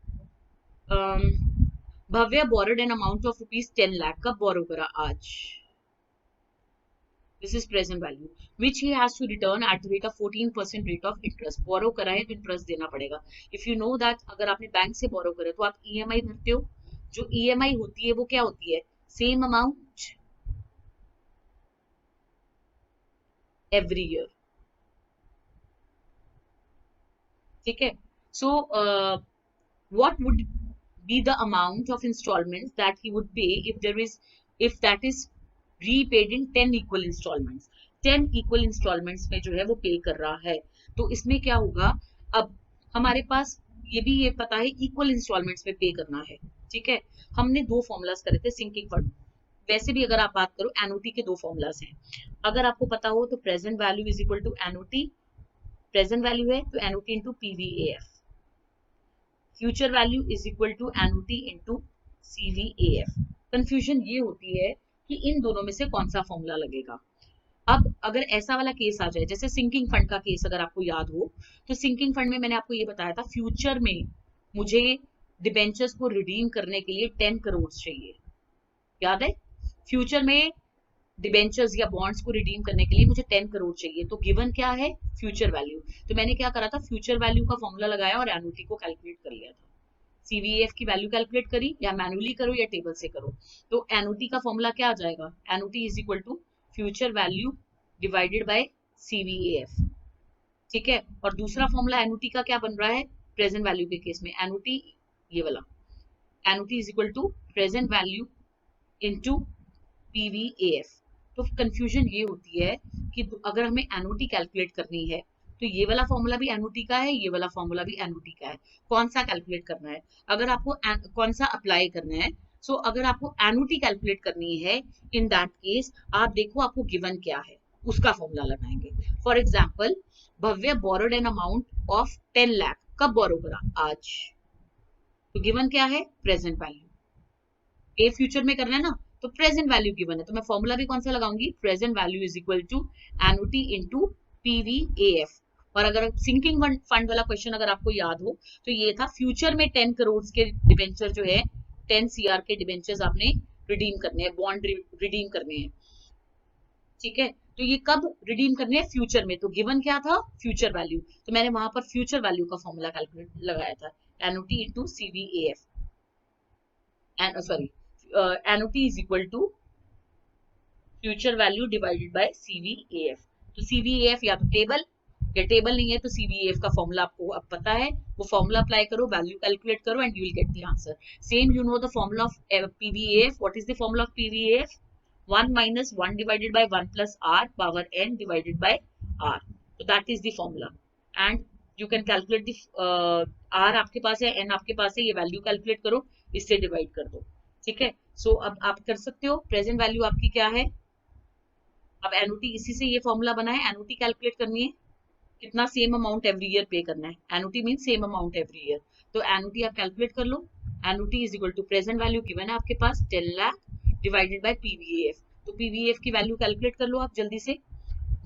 Bhavya borrowed an amount of ₹10 lakh, कब बोरो करा आज, this is present value which he has to return at the rate of 14% rate of interest, borrow करा है तो इंटरेस्ट देना पड़ेगा। इफ यू नो दैट अगर आपने बैंक से बोरो करे तो आप ईएमआई भरते हो, जो ईएमआई होती है वो क्या होती है, सेम अमाउंट एवरी ईयर, ठीक है। सो what would be the amount of installments that he would pay if that is repaid in 10 equal installments. 10 equal installments में जो है वो पे कर रहा है, तो इसमें क्या होगा, अब हमारे पास ये पता है इक्वल इंस्टॉलमेंट्स में पे करना है, ठीक है। हमने दो फॉर्मूलाज करे थे सिंकिंग फंड, वैसे भी अगर आप बात करो एनओटी के दो फॉर्मूलाज हैं, अगर आपको पता हो तो present value is equal to annuity, present value है तो annuity into PVAF, future value is equal to annuity into CVAF. Confusion ये होती है कि इन दोनों में से कौन सा फॉर्मूला लगेगा। अब अगर ऐसा वाला केस आ जाए, जैसे सिंकिंग फंड का केस अगर आपको याद हो, तो सिंकिंग फंड में मैंने आपको ये बताया था फ्यूचर में मुझे डिबेंचर्स को रिडीम करने के लिए 10 करोड़ चाहिए, याद है। फ्यूचर में डिबेंचर्स या बॉन्ड्स को रिडीम करने के लिए मुझे 10 करोड़ चाहिए, तो गिवन क्या है, फ्यूचर वैल्यू। तो मैंने क्या करा था, फ्यूचर वैल्यू का फॉर्मूला लगाया और एनओटी को कैलकुलेट कर लिया था। सीवीएफ की वैल्यू कैलकुलेट करी, या मैनुअली करो या टेबल से करो, तो एनओटी का फॉर्मूला क्या आ जाएगा, annuity is equal to future value divided by CVF, ठीक है। और दूसरा फॉर्मूला एनओटी का क्या बन रहा है, प्रेजेंट वैल्यू के केस में एनओटी, ये वाला annuity is equal to present value into PVAF. तो कंफ्यूजन ये होती है कि अगर हमें एनओटी कैलकुलेट करनी है तो ये वाला फॉर्मूला भी एनओटी का है, ये वाला फॉर्मूला भी एनओटी का है, कौन सा कैलकुलेट करना है, अगर आपको कौन सा अप्लाई करना है। सो अगर आपको एनओटी कैलकुलेट करनी है, इन दैट केस आप देखो आपको गिवन क्या है, उसका फॉर्मूला लगाएंगे। For example, Bhavya borrowed an amount of 10 lakh, कब बोरो करा, आज, तो गिवन क्या है, प्रेजेंट वैल्यू, ए फ्यूचर में करना है ना, तो प्रेजेंट वैल्यू गिवन है, तो मैं फॉर्मूला भी कौन सा लगाऊंगी, present value is equal to annuity into PVAF. और अगर सिंकिंग फंड वाला क्वेश्चन अगर आपको याद हो, तो ये था फ्यूचर में 10 करोड़ के डिबेंचर जो है, 10 सीआर के डिबेंचर्स आपने रिडीम करने हैं, बॉन्ड रिडीम करने हैं, ठीक है। तो ये कब रिडीम करने हैं, फ्यूचर में, तो गिवन क्या था, फ्यूचर वैल्यू, तो मैंने वहां पर फ्यूचर वैल्यू का फॉर्मूला कैलकुलेट लगाया था, annuity into CVAF, sorry annuity is equal to future value divided by CVAF. तो सीवीएएफ या तो टेबल, या टेबल नहीं है तो सीवीएएफ का फॉर्मूला आपको अब पता है, वो फॉर्मूला अप्लाई करो, वैल्यू कैलकुलेट करो and you will get the answer. Same you know the formula of PVAF, what is the formula of PVAF, 1 minus 1 divided by 1 plus r power n divided by r, so that is the formula and you can calculate the r आपके पास है, n आपके पास है, ये value calculate करो, इससे divide कर दो, ठीक है। सो अब आप कर सकते हो, प्रेजेंट वैल्यू आपकी क्या है, अब एनओटी, इसी से ये फॉर्मूला बना है, एनओटी कैलकुलेट करनी है, कितना सेम अमाउंट एवरी ईयर पे करना है, annuity mean same amount every year, तो एनओटी आप कैलकुलेट कर लो, annuity is equal to present value given है आपके पास 10 लाख डिवाइडेड बाय पीवीएएफ, तो पीवीएफ की वैल्यू कैलकुलेट कर लो आप जल्दी से,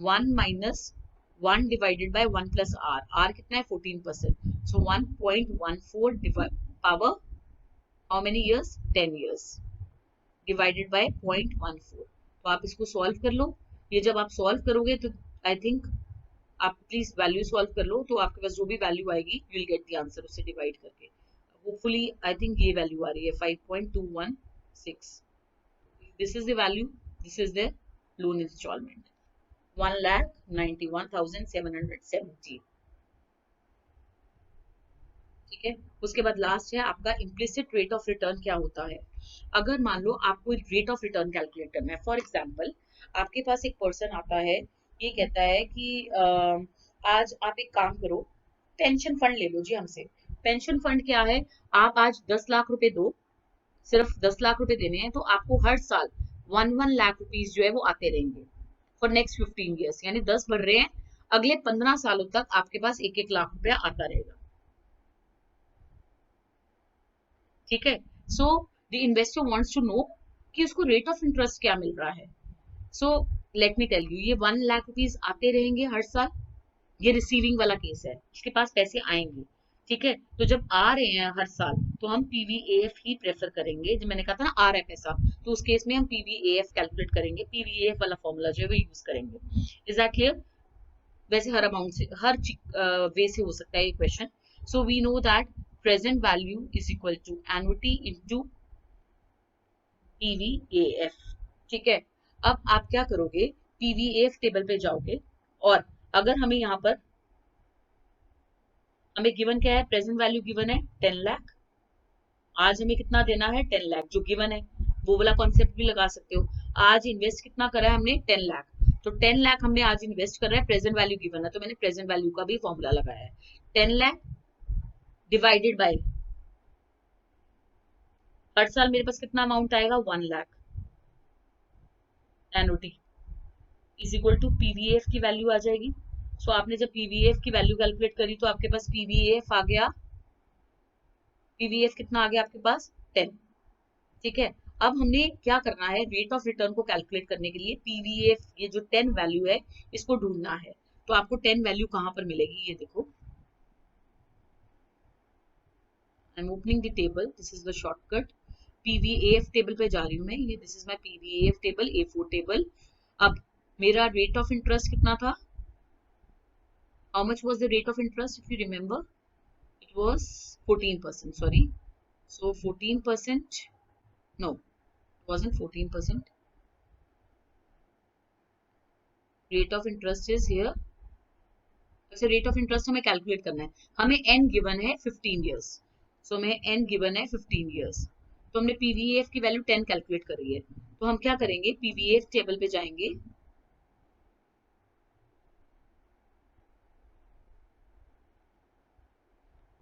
1 minus 1 divided by 1 plus r, r कितना है 14%, so 1.14 power how many years, 10 years divided by 0.14, तो आप इसको सॉल्व कर लो, ये जब आप सॉल्व करोगे तो आई थिंक आप प्लीज वैल्यू सॉल्व कर लो, तो आपके पास जो भी वैल्यू आएगी you will get the answer उससे डिवाइड करके, होपफुली आई थिंक ये वैल्यू आ रही है 5.216, this is the value, this is the loan installment 1,91,770, ठीक है। उसके बाद लास्ट है आपका इम्प्लिसिट रेट ऑफ रिटर्न क्या होता है, अगर मान लो आपको रेट ऑफ रिटर्न कैलकुलेट करना है, फॉर एग्जांपल आपके पास एक पर्सन आता है, ये कहता है कि आज आप एक काम करो, पेंशन फंड ले लो जी हमसे, पेंशन फंड क्या है, आप आज 10 लाख रुपए दो, सिर्फ 10 लाख रुपए देने हैं, तो आपको हर साल 1 लाख रुपीस जो है वो आते रहेंगे फॉर नेक्स्ट 15 ईयर्स, यानी 10 बढ़ रहे हैं, अगले 15 सालों तक आपके पास 1-1 लाख रुपया आता रहेगा, ठीक है। So the investor wants to know कि उसको रेट ऑफ इंटरेस्ट क्या मिल रहा है, so let me tell you, ये 1 लाख रुपीस आते रहेंगे हर साल, ये रिसीविंग वाला केस है, इसके पास पैसे आएंगे, ठीक है। तो जब आ रहे हैं हर साल तो हम पीवीएएफ ही प्रेफर करेंगे, जो मैंने कहा था ना आरएफ ऐसा, तो उस केस में हम पीवीएएफ कैलकुलेट करेंगे, पीवीएएफ वाला फॉर्मूला जो है वो यूज करेंगे, इज दैट क्लियर। वैसे हर अमाउंट से, हर वे से हो सकता है ये question. So we know that present value is equal to annuity into PVAF, ठीक है। अब आप क्या करोगे, पीवीएएफ टेबल पे जाओगे, और अगर हमें यहाँ पर हमें गिवन क्या है, प्रेजेंट वैल्यू गिवन है 10 लाख, आज हमें कितना देना है 10 लाख जो गिवन है, वो वाला कॉन्सेप्ट भी लगा सकते हो। आज इन्वेस्ट कितना करा है हमने 10 लाख, तो 10 लाख हमने आज इन्वेस्ट कर रहा है, प्रेजेंट वैल्यू गिवन है तो मैंने प्रेजेंट वैल्यू का भी फॉर्मूला लगाया है। 10 लाख डिवाइडेड बाय हर साल मेरे पास कितना अमाउंट आएगा 1 lakh annuity is equal to PVF की वैल्यू आ जाएगी। सो आपने जब पीवीएफ की वैल्यू कैलकुलेट करी तो आपके पास पीवीएफ आ गया, पीवीएफ कितना आ गया आपके पास 10। ठीक है, अब हमने क्या करना है, रेट ऑफ रिटर्न को कैलकुलेट करने के लिए पीवीएफ ये जो 10 वैल्यू है इसको ढूंढना है। तो आपको 10 वैल्यू कहां पर मिलेगी, ये देखो, I am opening the table, this is the shortcut. PVF table पे जा रही हूँ मैं, ये this is my PVF table, A4 table. अब मेरा रेट ऑफ इंटरेस्ट कितना था, how much was the rate of interest if you remember, it was 14%, sorry, so 14%, no, it wasn't 14%, rate of interest is here। वैसे rate of interest हमें calculate करना है, हमें N given है 15 years, सो हमें N given है 15 years, तो हमने पीवीएफ की वैल्यू 10 कैलकुलेट करी है। तो हम क्या करेंगे, पीवीएफ टेबल पे जाएंगे,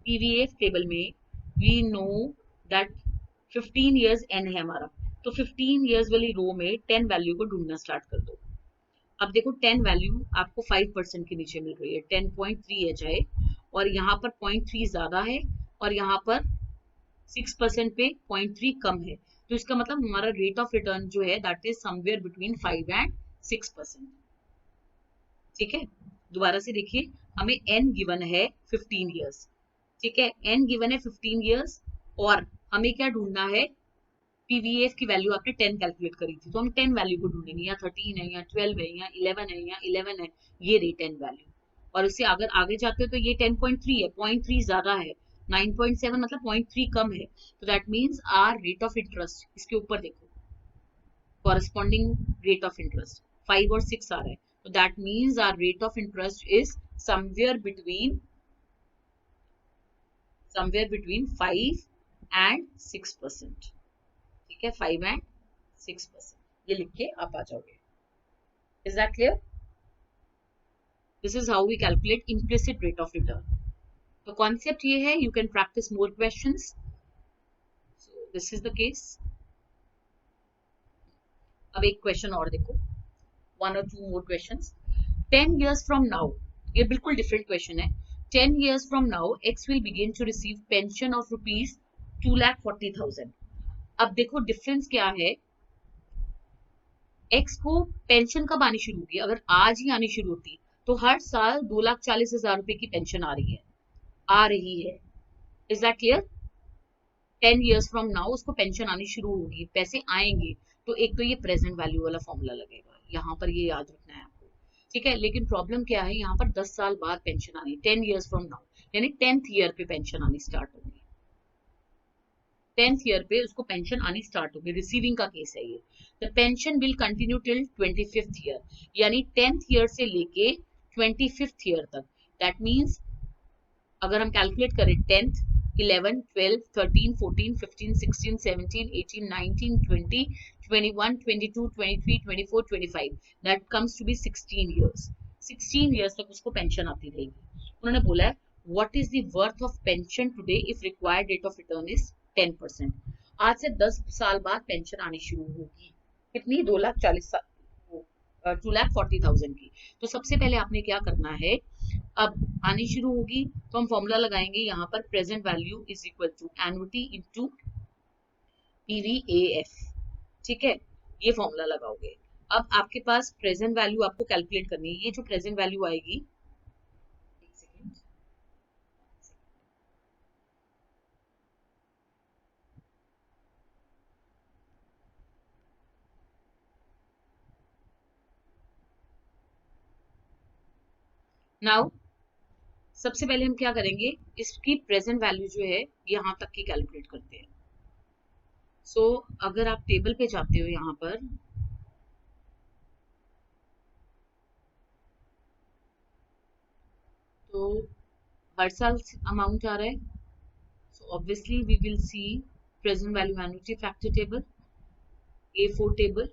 पीवीएफ टेबल में we know that 15 years N है हमारा, तो 15 इयर्स वाली रो में 10 वैल्यू को ढूंढना स्टार्ट कर दो। अब देखो 10 वैल्यू आपको 5% के नीचे मिल रही है, 10.3 है चाहे, और यहाँ पर 0.3 ज्यादा है और यहाँ पर 6% पे 0.3 कम है, तो इसका मतलब हमारा रेट ऑफ रिटर्न जो है that is somewhere between 5 and 6%। ठीक है, दोबारा से देखिए, हमें एन गिवन है 15 इयर्स, ठीक है, एन गिवन है 15 इयर्स, और हमें क्या ढूंढना है, पीवीएफ की वैल्यू आपने 10 कैलकुलेट करी थी, तो हम 10 वैल्यू को ढूंढेंगे, या 13 है या 12 है या 11 है या 11 है, ये रही 10 वैल्यू। और इससे अगर आगे जाते हो तो ये 10.3 है, 0.3 ज्यादा है, 9.7 मतलब 0.3 कम है, तो that means R rate of interest, इसके ऊपर देखो कॉरेस्पॉन्डिंग रेट ऑफ इंटरेस्ट 5 और 6 आ रहा है, तो that means R rate of interest is somewhere between 5 and 6%। ठीक है, 5 एंड 6%, ये लिख के आप आ जाओगे। Is that clear? This is how we calculate implicit rate of return. तो कॉन्सेप्ट ये है, you can practice more questions, so this is the case. अब एक क्वेश्चन और देखो, 1 or 2 more questions. 10 years from now, ये बिल्कुल डिफरेंट क्वेश्चन है। 10 years from now X will begin to receive pension of rupees 2,40,000। अब देखो डिफरेंस क्या है, एक्स को पेंशन कब आनी शुरू होगी, अगर आज ही आनी शुरू होती तो हर साल 2,40,000 रुपए की पेंशन आ रही है। Is that clear? 10 years from now उसको पेंशन आनी शुरू होगी, पैसे आएंगे, तो एक तो ये प्रेजेंट वैल्यू वाला फॉर्मूला लगेगा, यहाँ पर ये याद रखना है आपको। ठीक है, लेकिन प्रॉब्लम क्या है, यहाँ पर 10 साल बाद पेंशन आनी, 10 years फ्रॉम नाउ, यानी 10th ईयर पे पेंशन आनी स्टार्ट होगी, 10th ईयर पे उसको पेंशन आनी स्टार्ट होगी, रिसीविंग का केस है ये। The pension will continue till 25th year, यानी 10th ईयर से लेके 25th ईयर तक। दैट मीन्स अगर हम कैलकुलेट करें 10th, 11, 12, 13, 14, 15, 16, 17, 18, 19, 20, 21, 22, 23, 24, 25, that comes to be 16 years। 16 years तक उसको पेंशन आती रहेगी। उन्होंने बोला है what is the worth of pension today if required rate of return is 10%। आज से 10 साल बाद पेंशन आनी शुरू होगी, कितनी, 2,40,000 की। तो सबसे पहले आपने क्या करना है, अब आनी शुरू होगी तो हम फॉर्मूला लगाएंगे, यहाँ पर present value is equal to annuity into PVAF. ठीक है, ये फॉर्मूला लगाओगे। अब आपके पास प्रेजेंट वैल्यू आपको कैलकुलेट करनी है, ये जो प्रेजेंट वैल्यू आएगी, एक सेकेंड, नाउ सबसे पहले हम क्या करेंगे, इसकी प्रेजेंट वैल्यू जो है यहां तक की कैलकुलेट करते हैं। सो अगर आप टेबल पे जाते हो यहाँ पर, तो हर साल अमाउंट आ रहा है, so obviously we will see present value annuity factor table, A4 table,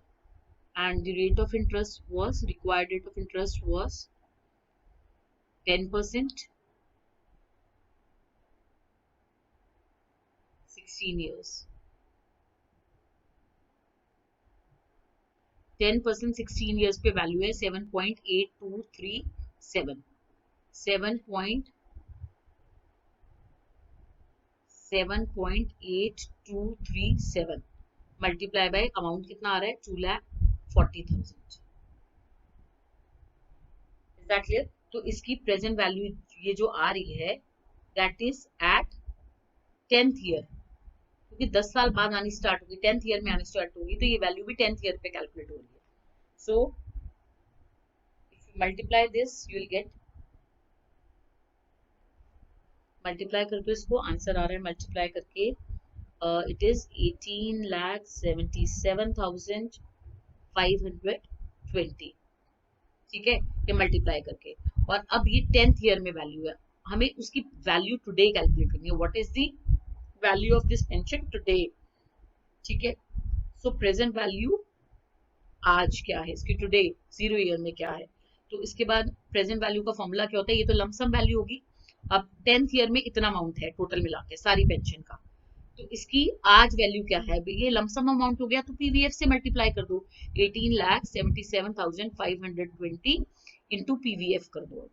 and the rate of interest was, required rate of interest was 10%, 16 years. 10% 16 years पे वैल्यू है 7.8237, 7.8237 मल्टीप्लाई बाय अमाउंट कितना आ रहा है 2,40,000. Is that clear? तो इसकी present value ये जो आ रही है that is eight 10th year, क्योंकि 10 साल बाद आनी स्टार्ट होगी, 10th ईयर में आनी स्टार्ट होगी, तो ये वैल्यू भी 10th ईयर पे कैलकुलेट हो रही है. So if you multiply this you will gate, multiply करके इसको आंसर आ रहा है, मल्टीप्लाई करके इट इज 18,77,520. ठीक है, ये मल्टीप्लाई करके, और अब ये 10th ईयर में वैल्यू है, हमें उसकी वैल्यू टुडे कैलकुलेट करनी है. What is the value of this pension today? ठीक है, सो प्रेजेंट वैल्यू आज क्या है इसकी, टुडे 0 ईयर में क्या है. तो इसके बाद प्रेजेंट वैल्यू का फॉर्मूला क्या होता है, ये तो लमसम वैल्यू होगी. अब 10th ईयर में इतना अमाउंट है टोटल मिला के सारी पेंशन का, तो इसकी आज वैल्यू क्या है, ये लमसम अमाउंट हो गया, तो पीवीएफ से मल्टीप्लाई कर दो, 18,77,520 इंटू पीवीएफ कर दो.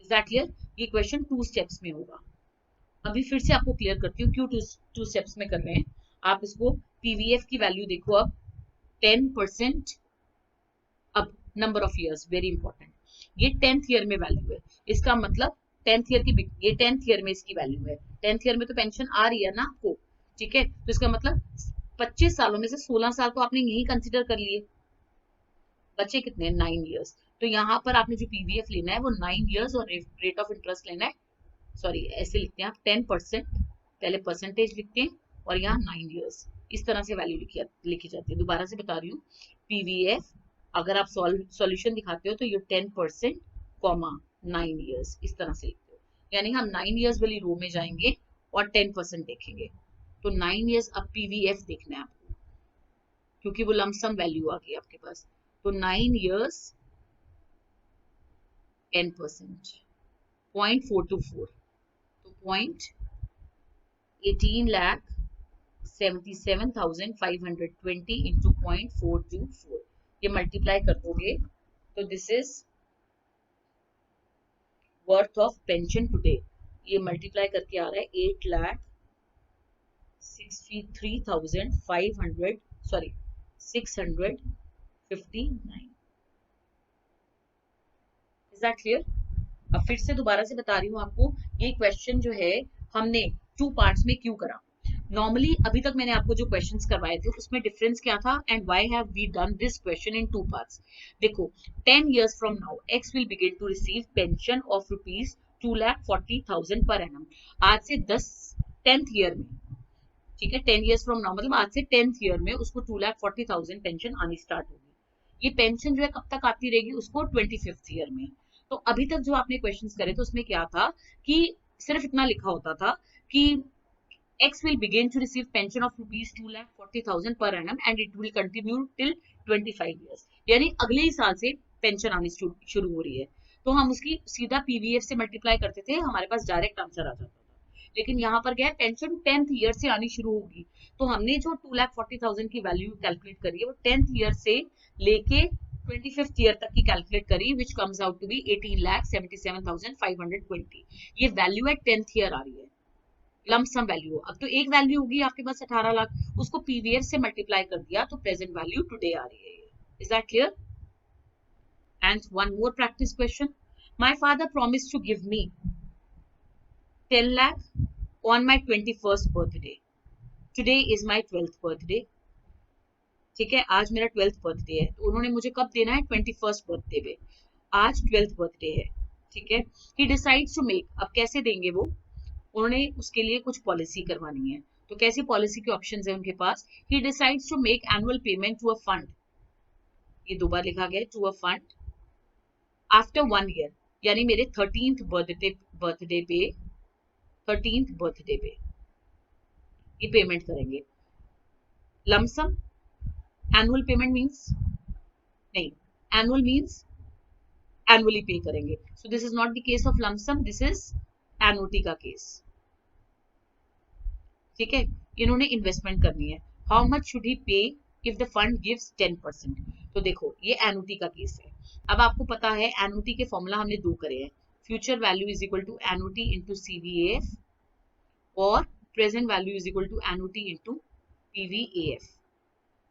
Is that clear? ये क्वेश्चन 2 स्टेप्स में होगा. अभी फिर से आपको क्लियर करती हूँ क्यों 2 स्टेप्स में कर रहे हैं. आप इसको पीवीएफ की वैल्यू देखो, अब 10%, अब number of years, very important, ये 10th ईयर में वैल्यू है, इसका मतलब 10th ईयर की, ये 10th ईयर में इसकी वैल्यू है. 10th ईयर में तो पेंशन आ रही है ना आपको, ठीक है, तो इसका मतलब 25 सालों में से 16 साल तो आपने यही कंसिडर कर लिए, बच्चे कितने हैं 9 इयर्स. तो यहाँ पर आपने जो पीवीएफ लेना है वो 9 इयर्स और रेट ऑफ इंटरेस्ट लेना है, सॉरी ऐसे लिखते हैं आप 10%, पहले परसेंटेज लिखते हैं और यहाँ 9 इयर्स, इस तरह से वैल्यू लिखी जाती है. दोबारा से बता रही हूँ, पीवीएफ अगर आप सॉल्यूशन दिखाते हो तो ये 10% कॉमा 9 इयर्स इस तरह से लिखते हो, यानी हम 9 इयर्स वाली रो में जाएंगे और 10% देखेंगे. तो 9 इयर्स अब पीवीएफ देखना है आपको, क्योंकि वो लमसम वैल्यू आ गई आपके पास. तो 9 इयर्स 10%, 0.424, तो 18,77,520 इंटू 0.424, ये मल्टीप्लाई कर दोगे तो this is worth of pension today. ये मल्टीप्लाई करके आ रहा है 8,63,500, सॉरी 659. Is that clear? अब फिर से दोबारा से बता रही हूँ आपको, ये क्वेश्चन जो है हमने 2 पार्ट्स में क्यों करा. नॉर्मली अभी तक मैंने आपको जो क्वेश्चंस करवाए थे उसमें डिफरेंस क्या था, and why have we done this question in 2 parts. देखो 10 years from now X will begin to receive pension of rupees 2,40,000 per annum. आज से 10th ईयर में, ठीक है, 10 years from now मतलब आज से 10th ईयर में उसको 2,40,000 पेंशन आनी स्टार्ट होगी. ये पेंशन जो है कब तक आती रहेगी, उसको 25th ईयर में. तो अभी तक जो आपने क्वेश्चंस करे थे उसमें क्या था कि सिर्फ इतना लिखा होता था कि X will begin to receive pension of rupees 2,40,000 per annum and it will continue till 25 years. यानी अगले ही साल से पेंशन आनी शुरू हो रही है, तो हम उसकी सीधा पीवीएफ से मल्टीप्लाई करते थे, हमारे पास डायरेक्ट आंसर आ जाता था. लेकिन यहाँ पर क्या है, पेंशन 10th ईयर से आनी शुरू होगी, तो हमने जो 2,40,000 की वैल्यू कैलकुलेट करी है वो 10th ईयर से लेके 25th ईयर तक की कैलकुलेट करी, which comes out to be 18,77,520. ये वैल्यू है 10th ईयर आ रही है, लमसम वैल्यू. अब तो एक वैल्यू होगी आपके पास 18 लाख, उसको पीवीएफ से मल्टीप्लाई कर दिया तो प्रेजेंट वैल्यू टुडे आ रही है. Is that clear? And one more practice question. My father promised to give me 10 lakh on my 21st birthday. Today is my 12th birthday. ठीक है, आज मेरा 12th बर्थडे है, तो उन्होंने मुझे कब देना है, 21st बर्थडे पे. आज 12th बर्थडे है, ठीक है. ही डिसाइड्स टू मेक, अब कैसे देंगे वो, उन्होंने उसके लिए कुछ पॉलिसी करवानी है, तो कैसी पॉलिसी के ऑप्शंस है उनके पास. He decides to make annual payment to a fund, ये 2 बार लिखा गया, to a fund after 1 year, यानी मेरे 13th बर्थडे पे, 13th बर्थडे पे ये पेमेंट करेंगे। लमसम एनुअल पेमेंट मीन्स नहीं, एनुअल मीन्स एनुअली पे करेंगे। सो this is not the case of lump sum, this is annuity का केस। ठीक है, इन्होंने इन्वेस्टमेंट करनी है। हाउ मच शुड ही पे इफ द फंड गिव्स 10%। तो देखो ये एनुटी का केस है। अब आपको पता है एनुटी के फॉर्मूला हमने दो करे हैं, future value is equal to annuity into CVF और present value is equal to annuity into PVF.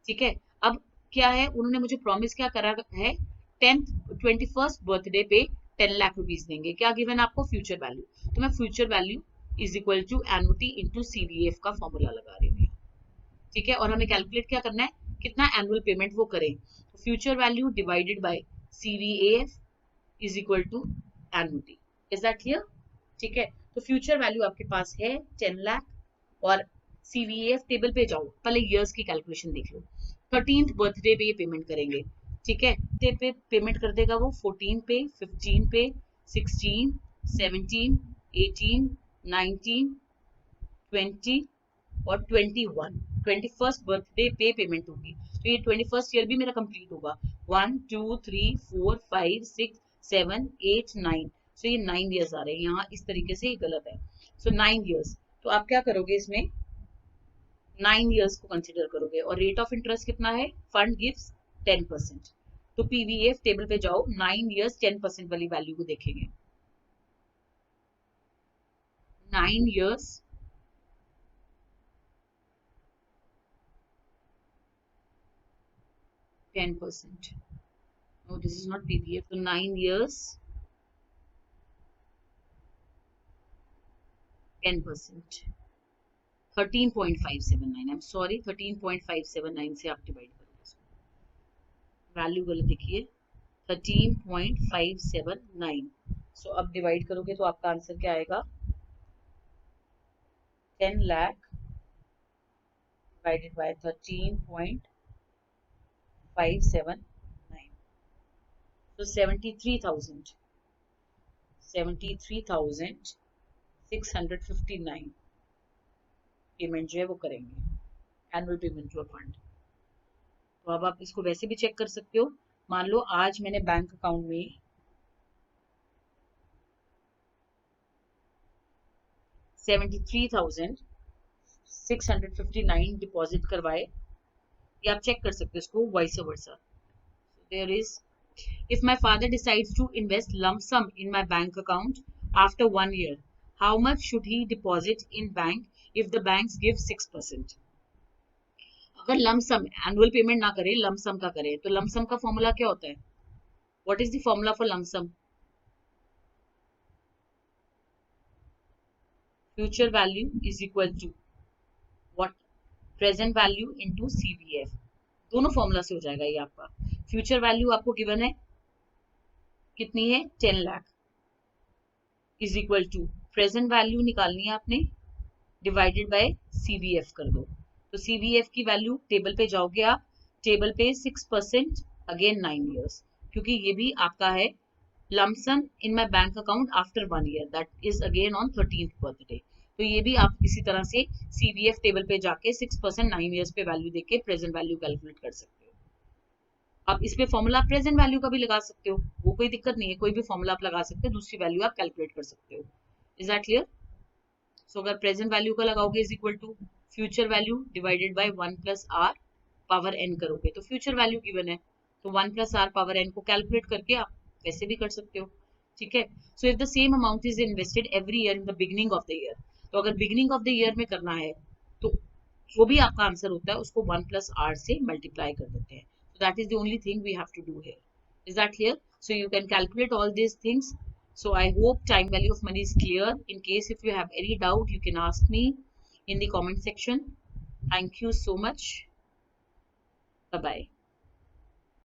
ठीक है, अब क्या है, उन्होंने मुझे प्रॉमिस क्या करा है, 21st बर्थडे पे 10 लाख रुपीस देंगे। क्या गिवन आपको, फ्यूचर वैल्यू। तो मैं future value is equal to annuity into CVF का फॉर्मूला लगा रही हूँ। ठीक है, और हमें कैलकुलेट क्या करना है, कितना एनुअल पेमेंट वो करें। तो future value divided by CVF is equal to annuity. Is that clear? ठीक है, तो फ्यूचर वैल्यू आपके पास है 10 लाख और सीवीएफ टेबल पे जाओ, पहले ईयर्स की कैलकुलेशन देख लो। 13th बर्थडे पे ये पेमेंट करेंगे। ठीक है, पे पेमेंट कर देगा वो 14 पे, 15 पे, 16, 17, 18, 19, 20 और 21। 21st बर्थडे पे पेमेंट होगी। तो ये 21st ईयर भी मेरा कंप्लीट होगा। 1 2 3 4 5 6 7 8 9। सो ये 9 ईयर्स आ रहे हैं यहाँ, इस तरीके से ये गलत है। सो 9 ईयर्स, तो आप क्या करोगे इसमें, 9 ईयर्स को कंसिडर करोगे। और रेट ऑफ इंटरेस्ट कितना है, फंड गिव्स 10%। तो पीवीएफ टेबल पे जाओ, 9 ईयर्स 10% वाली वैल्यू को देखेंगे। 9 years 10%। No, this is not PVF. So 9 years 10%, 13.579। I'm sorry, 13.579 से आप डिवाइड करोगे, वैल्यू गलत देखिए, 13.579। सो अब डिवाइड करोगे तो आपका आंसर क्या आएगा, 10 लाख डिवाइडेड बाय 13.579। तो 73,659 पेमेंट जो है वो करेंगे, एनुअल पेमेंट टू फंड। तो अब आप इसको वैसे भी चेक कर सकते हो। मान लो आज मैंने बैंक अकाउंट में 73,659 डिपॉजिट करवाए, या आप चेक कर सकते हो इसको vice versa. There is, if my father decides to invest lump sum in my bank account after 1 year, how much should he deposit in bank if the banks give 6%? अगर lump सम annual payment ना करे, lump सम का करे, तो lump सम का formula क्या होता है, what is the formula for lump sum, future value is equal to what, present value into CVF. दोनों फॉर्मूला से हो जाएगा ये आपका। फ्यूचर वैल्यू आपको गिवन है कितनी है, 10 lakh is equal to present value निकालनी है आपने, डिवाइडेड बाय सीवीएफ कर दो। तो सीवीएफ की वैल्यू टेबल पे जाओगे आप, टेबल पे 6% अगेन 9 ईयर्स, क्योंकि ये भी आपका है lump sum in my bank account after 1 year, that is again on 13th birthday. तो ये भी आप इसी तरह से सीवीएफ टेबल पे जाके 6% 9 ईयर्स पे वैल्यू देके प्रेजेंट वैल्यू कैलकुलेट कर सकते हो। आप इस पे फॉर्मूला प्रेजेंट वैल्यू का भी लगा सकते हो, वो कोई दिक्कत नहीं है, कोई भी फॉर्मूला आप लगा सकते हो, दूसरी वैल्यू आप कैलकुलेट कर सकते हो। Is that clear? सो अगर प्रेजेंट वैल्यू का लगाओगे is equal to future value divided bye 1 plus are power N करोगे, तो फ्यूचर वैल्यू गिवन है, तो 1 प्लस आर पावर एन को कैलकुलेट करके आप वैसे भी कर सकते हो। ठीक है, so if the same amount is invested every year in the beginning of the year, तो अगर बिगिनिंग ऑफ द ईयर में करना है तो वो भी आपका आंसर होता है, उसको 1 प्लस आर से मल्टीप्लाई कर देते हैं। So that is the only thing we have to do here. Is that clear? So you can calculate all these things. So I hope time value of money is clear. In case if you have any doubt, you can ask me in the comment section. Thank you so much. Bye bye.